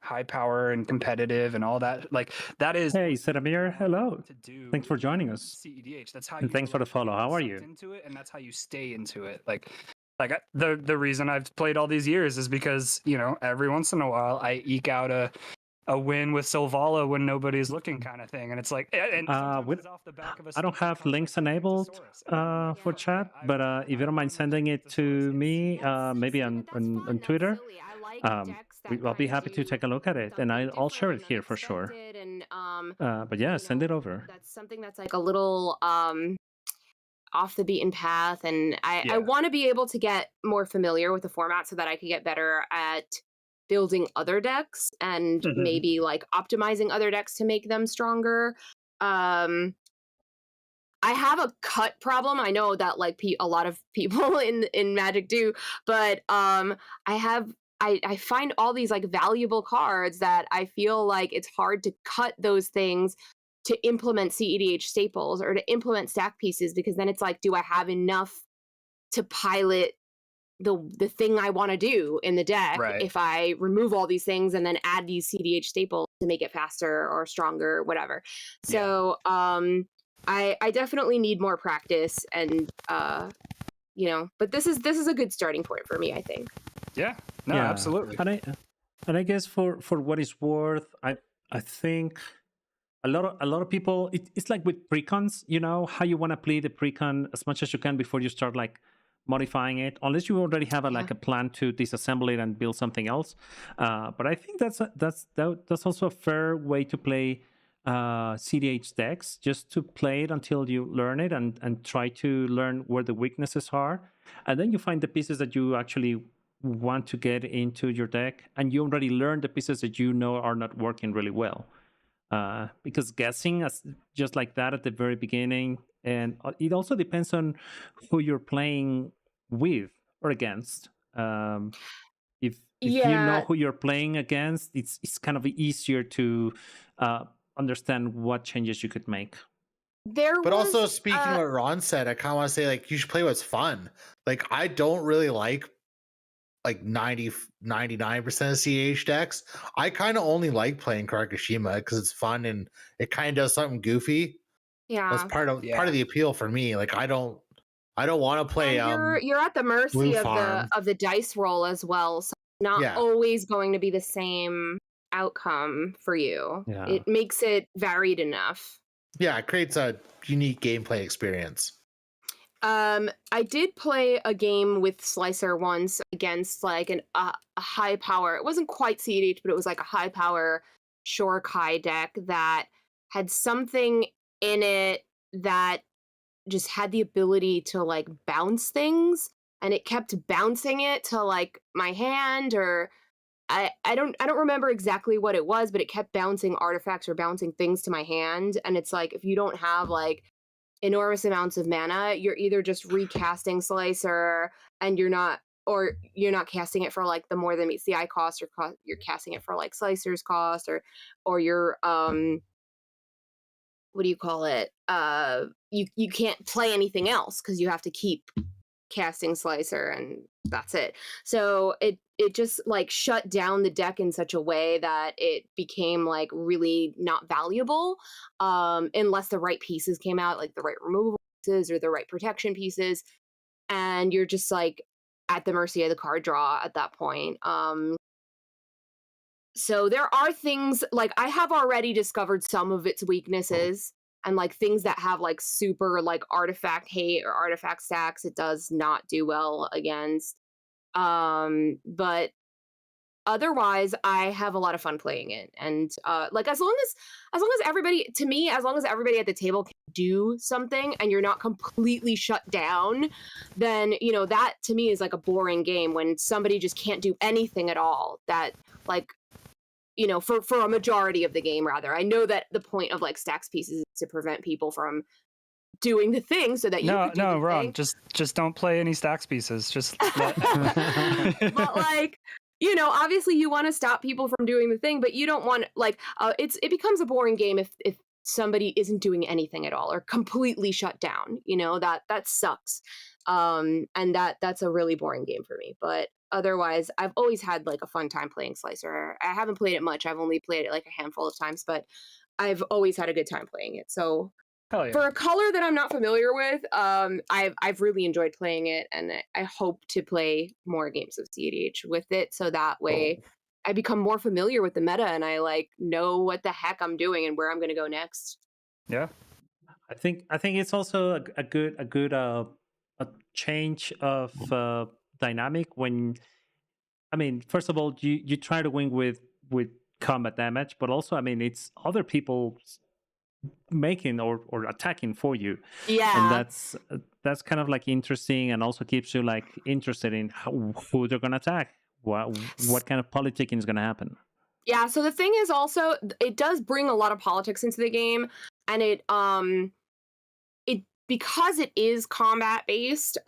high power and competitive and all that, like that is Hey, Sedamir, hello. to do. Thanks for joining us. cEDH. That's how And you thanks for the follow. How are you? Into it, and that's how you stay into it. The reason I've played all these years is because every once in a while I eke out a win with Sylvala when nobody's looking, kind of thing, and it's like, and sometimes it's off the back of a I don't stupid have card links like enabled Thesaurus. for chat, but if you don't mind sending it to me, maybe on Twitter, I'll be happy to take a look at it, and I'll share it here for sure. And but yeah, send it over. that's something that's like a little off the beaten path, and I want to be able to get more familiar with the format so that I could get better at building other decks and maybe like optimizing other decks to make them stronger. I have a cut problem. I know that like a lot of people in Magic do, but I find all these like valuable cards that I feel like it's hard to cut those things to implement cEDH staples or to implement stack pieces, because then it's like, do I have enough to pilot the thing I want to do in the deck if I remove all these things and then add these cEDH staples to make it faster or stronger, whatever. So I definitely need more practice, and but this is a good starting point for me, I think. Yeah, no, absolutely. And I guess for what it's worth, I think a lot of people, it's like with precons, how you want to play the precon as much as you can before you start like modifying it, unless you already have a plan to disassemble it and build something else. But I think that's also a fair way to play cEDH decks, just to play it until you learn it and try to learn where the weaknesses are, and then you find the pieces that you actually want to get into your deck, and you already learned the pieces that are not working really well. Because guessing just like that at the very beginning, and it also depends on who you're playing with or against. If you know who you're playing against, it's kind of easier to understand what changes you could make. But also, speaking of what Ron said, I kind of want to say, like, you should play what's fun. Like, I don't really like 99% of cEDH decks. I kind of only like playing Karakashima because it's fun and it kind of does something goofy. Yeah, that's part of the appeal for me. Like, I don't want to play. You're at the mercy of the dice roll as well, so it's not always going to be the same outcome for you. It makes it varied enough. Yeah, it creates a unique gameplay experience. I did play a game with Slicer once against like a high power. It wasn't quite cEDH, but it was like a high power Shore-Kai deck that had something in it that just had the ability to like bounce things, and it kept bouncing it to like my hand, or I don't remember exactly what it was, but it kept bouncing artifacts or bouncing things to my hand. And it's like, if you don't have like enormous amounts of mana, you're either just recasting Slicer and you're not casting it for like the more than meets the eye cost, or you're casting it for like Slicer's cost, or you're what do you call it? You can't play anything else because you have to keep casting Slicer, and that's it. So it just like shut down the deck in such a way that it became like really not valuable, unless the right pieces came out, like the right removal pieces or the right protection pieces, and you're just like at the mercy of the card draw at that point. So there are things like I have already discovered some of its weaknesses, and like things that have like super like artifact hate or artifact stacks, it does not do well against. But otherwise I have a lot of fun playing it. And like as long as everybody, to me, as long as everybody at the table can do something and you're not completely shut down, then that to me is like a boring game when somebody just can't do anything at all. That like for a majority of the game, rather. I know that the point of like stacks pieces is to prevent people from doing the thing so that you No, could do no, the wrong. thing. Just don't play any stacks pieces. Just let... But like obviously you want to stop people from doing the thing, but you don't want like it becomes a boring game if somebody isn't doing anything at all or completely shut down. That sucks. And that's a really boring game for me. But otherwise I've always had like a fun time playing Slicer. I haven't played it much. I've only played it like a handful of times, but I've always had a good time playing it. So Hell yeah. for a color that I'm not familiar with, I've really enjoyed playing it, and I hope to play more games of cEDH with it, so that way I become more familiar with the meta and I like know what the heck I'm doing and where I'm going to go next. Yeah. I think it's also a good a change of dynamic when, I mean, first of all, you try to win with combat damage, but also, I mean, it's other people making or attacking for you, and Yeah. that's kind of like interesting, and also keeps you like interested in who they're gonna attack, what kind of politicking is gonna happen. Yeah, so the thing is also it does bring a lot of politics into the game, and it because it is combat based,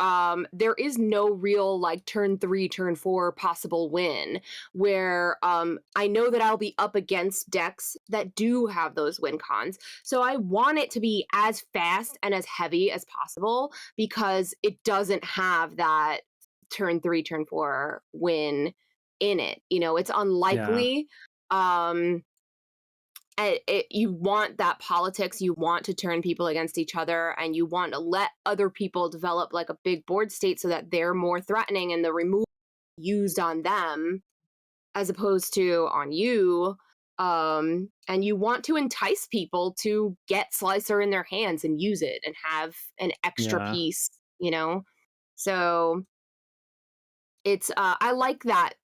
there is no real like turn 3, turn 4 possible win where I know that I'll be up against decks that do have those win cons. So I want it to be as fast and as heavy as possible because it doesn't have that turn 3, turn 4 win in it. It's unlikely. You want that politics, you want to turn people against each other, and you want to let other people develop like a big board state so that they're more threatening and the removal used on them as opposed to on you. And you want to entice people to get Slicer in their hands and use it and have an extra piece, So it's I like that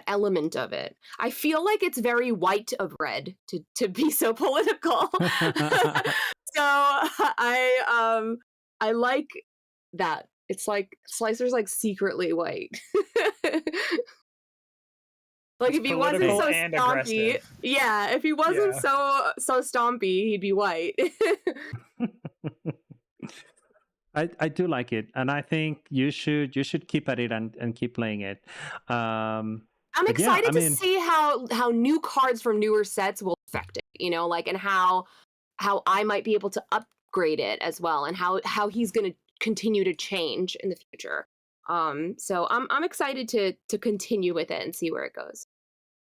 element of it. I feel like it's very white of red to be so political. So I like that. It's like Slicer's like secretly white. Like It's if he wasn't political so and stompy, aggressive. yeah, if he wasn't Yeah. so stompy, he'd be white. I do like it, and I think you should keep at it and keep playing it. I'm But yeah, excited I to mean, see how new cards from newer sets will affect it, like, and how I might be able to upgrade it as well, and how he's going to continue to change in the future. So I'm excited to continue with it and see where it goes.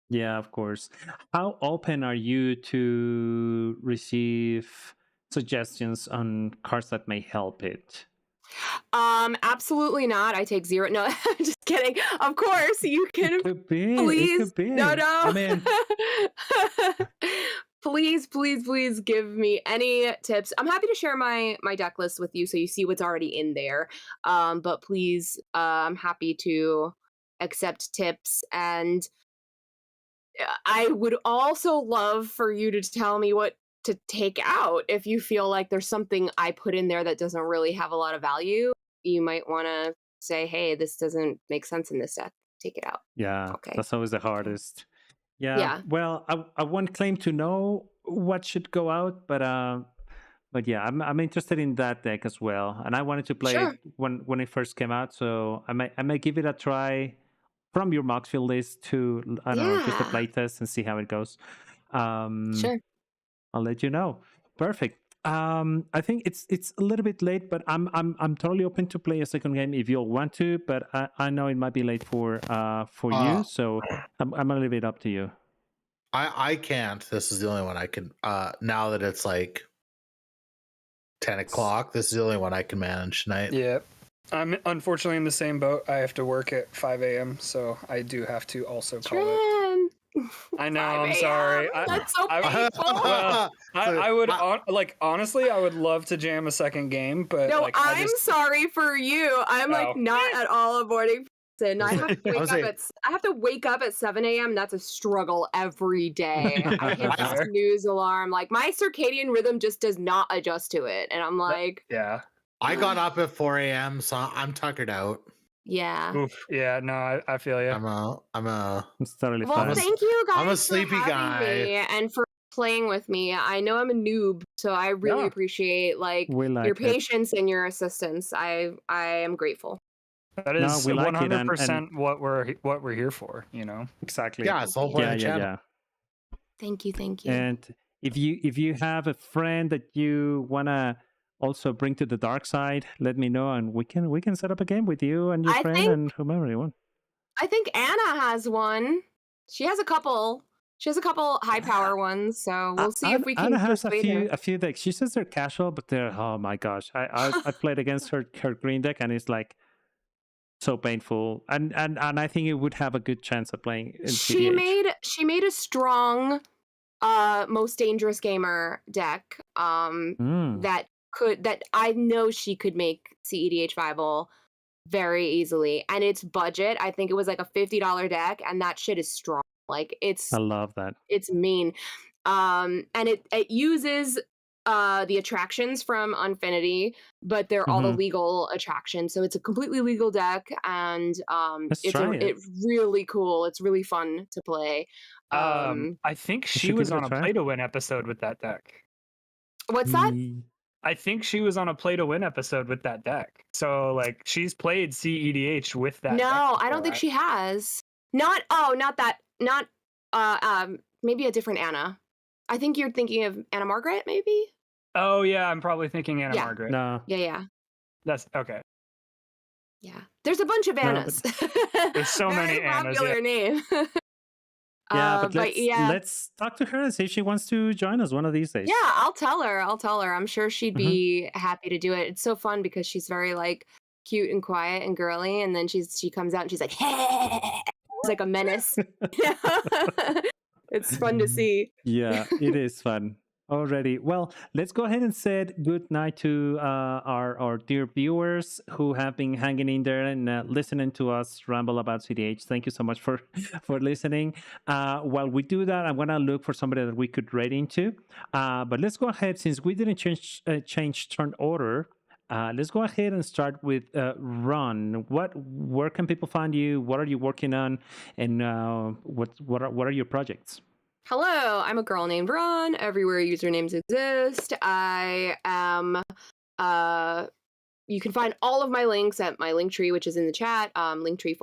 yeah, of course. How open are you to receive suggestions on cards that may help it? Absolutely not. I take zero. No, I'm just kidding. Of course, you It can could be. It please. could be. No, no. I mean, please give me any tips. I'm happy to share my deck list with you so you see what's already in there. But please, I'm happy to accept tips, and I would also love for you to tell me what to take out if you feel like there's something I put in there that doesn't really have a lot of value. You might want to say, hey, this doesn't make sense in this deck. Take it out. yeah, Okay. that's always the hardest. Yeah. Yeah. Well, I won't claim to know what should go out, but yeah, I'm interested in that deck as well, and I wanted to play Sure. it when it first came out, so I may give it a try from your Moxfield list to, I don't know, just a Yeah. play test and see how it goes. Sure. I'll let you know. Perfect. I think it's a little bit late, but I'm totally open to play a second game if you'll want to. But I know it might be late for you, so I'm gonna leave it up to you. I can't. This is the only one I can. Now that it's like 10 o'clock, this is the only one I can manage tonight. Yeah. I'm unfortunately in the same boat. I have to work at 5 a.m., so I do have to also call it. I know. 5 I'm a.m. sorry. That's so painful. Well, I would honestly, I would love to jam a second game, but No, like, I'm sorry for you. I'm like not at all avoiding And I have to I wake was up saying, at I have to wake up at 7 a.m. That's a struggle every day. I hit the I- snooze alarm. Like my circadian rhythm just does not adjust to it. And I'm like, Yeah. I got up at 4 a.m., so I'm tuckered out. yeah. Oof. Yeah. No, I feel you. I'm a It's totally Well, fine. thank you guys I'm a for sleepy having guy. me and for playing with me. I know I'm a noob, so I really Yeah. appreciate like We your like it. patience and your assistance. I am grateful. That No, is we like it, 100% what we're here for. You know. Exactly. Yeah, it's the whole point Yeah, of the yeah, channel. yeah. Thank you. And if you have a friend that you wanna also bring to the dark side, let me know, and we can set up a game with you and your I friend think and whomever you want. I think Anna has one. She has a couple. She has a couple high power ones, so we'll see if we Anna can has persuade her. a few decks. She says they're casual, but they're, oh my gosh. I played against her green deck, and it's like so painful. And I think it would have a good chance of playing in She CDH. made a strong most dangerous gamer deck Mm, that I know she could make cEDH viable very easily. And its budget, I think it was like a $50 deck, and that shit is strong. Like I love that. it's mean. And it uses the attractions from Unfinity, but they're all the Mhm. legal attractions. So it's a completely legal deck, and Let's try it. it's really cool. It's really fun to play. I think We she should give was it a on a try. play to win episode with that deck. What's that? I think she was on a play to win episode with that deck. So like she's played cEDH with that deck No, I don't think before. she has. Not that not maybe a different Anna. I think you're thinking of Anna Margaret, maybe? Oh yeah, I'm probably thinking Anna Yeah. Margaret. No, Yeah. That's okay. Yeah. There's a bunch of No, Annas. There's so Very many Annas, popular name. yeah, but yeah. let's talk to her and see if she wants to join us one of these days. Yeah, I'll tell her. I'm sure she'd Mhm. be happy to do it. It's so fun because she's very like cute and quiet and girly, and then she comes out and she's like, hey! It's like a menace. It's fun to see. Yeah, it is fun. Already. Well, let's go ahead and say good night to our dear viewers who have been hanging in there and listening to us ramble about CDH. Thank you so much for for listening. While we do that, I'm gonna look for somebody that we could raid into. But let's go ahead, since we didn't change turn order. Let's go ahead and start with Ron. Where can people find you? What are you working on? And what are your projects? Hello, I'm a girl named Ron. Everywhere usernames exist. I am you can find all of my links at my link tree, which is in the chat, linktree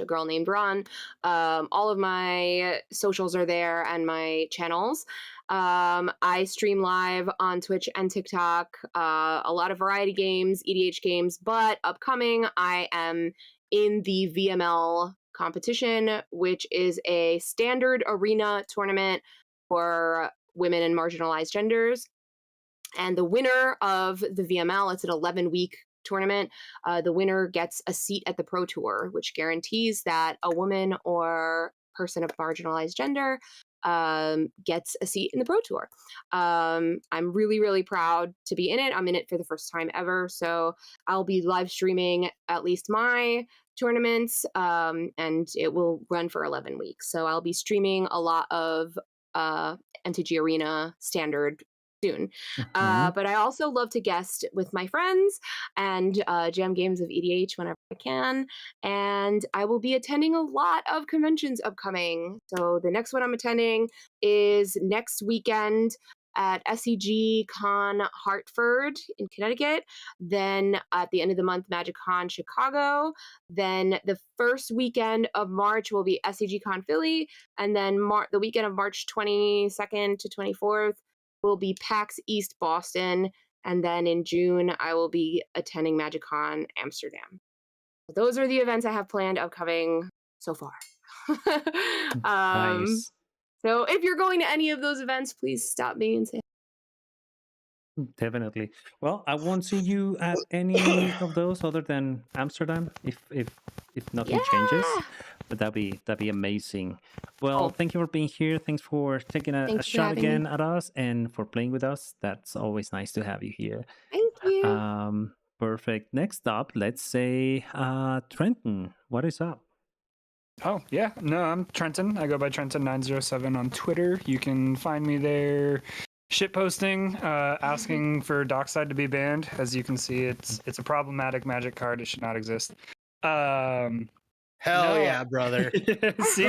/ a girl named Ron. All of my socials are there and my channels. I stream live on Twitch and TikTok, a lot of variety games, EDH games, but upcoming, I am in the VML competition, which is a standard arena tournament for women and marginalized genders. And the winner of the VML, it's an 11-week tournament, the winner gets a seat at the Pro Tour, which guarantees that a woman or person of marginalized gender gets a seat in the Pro Tour. I'm really, really proud to be in it. I'm in it for the first time ever. So I'll be live streaming at least my tournaments, and it will run for 11 weeks. So I'll be streaming a lot of MTG Arena standard soon. But I also love to guest with my friends and jam games of EDH whenever I can. And I will be attending a lot of conventions upcoming. So the next one I'm attending is next weekend at cEDH Con Hartford in Connecticut. Then at the end of the month, Magic Con Chicago. Then the first weekend of March will be cEDH Con Philly. And then the weekend of March 22nd to 24th will be PAX East Boston. And then in June, I will be attending MagicCon Amsterdam. Those are the events I have planned upcoming so far. Nice. So if you're going to any of those events, please stop me and say. Definitely. Well, I won't see you at any of those other than Amsterdam if nothing changes. But that'd be amazing. Well, thank you for being here. Thanks for taking a shot again at us and for playing with us. That's always nice to have you here. Thank you. Perfect. Next up, let's say Trenton. What is up? Oh, yeah. No, I'm Trenton. I go by Trenton907 on Twitter. You can find me there shitposting, asking for Dockside to be banned. As you can see, it's a problematic Magic card. It should not exist. Hell No. yeah, brother. See,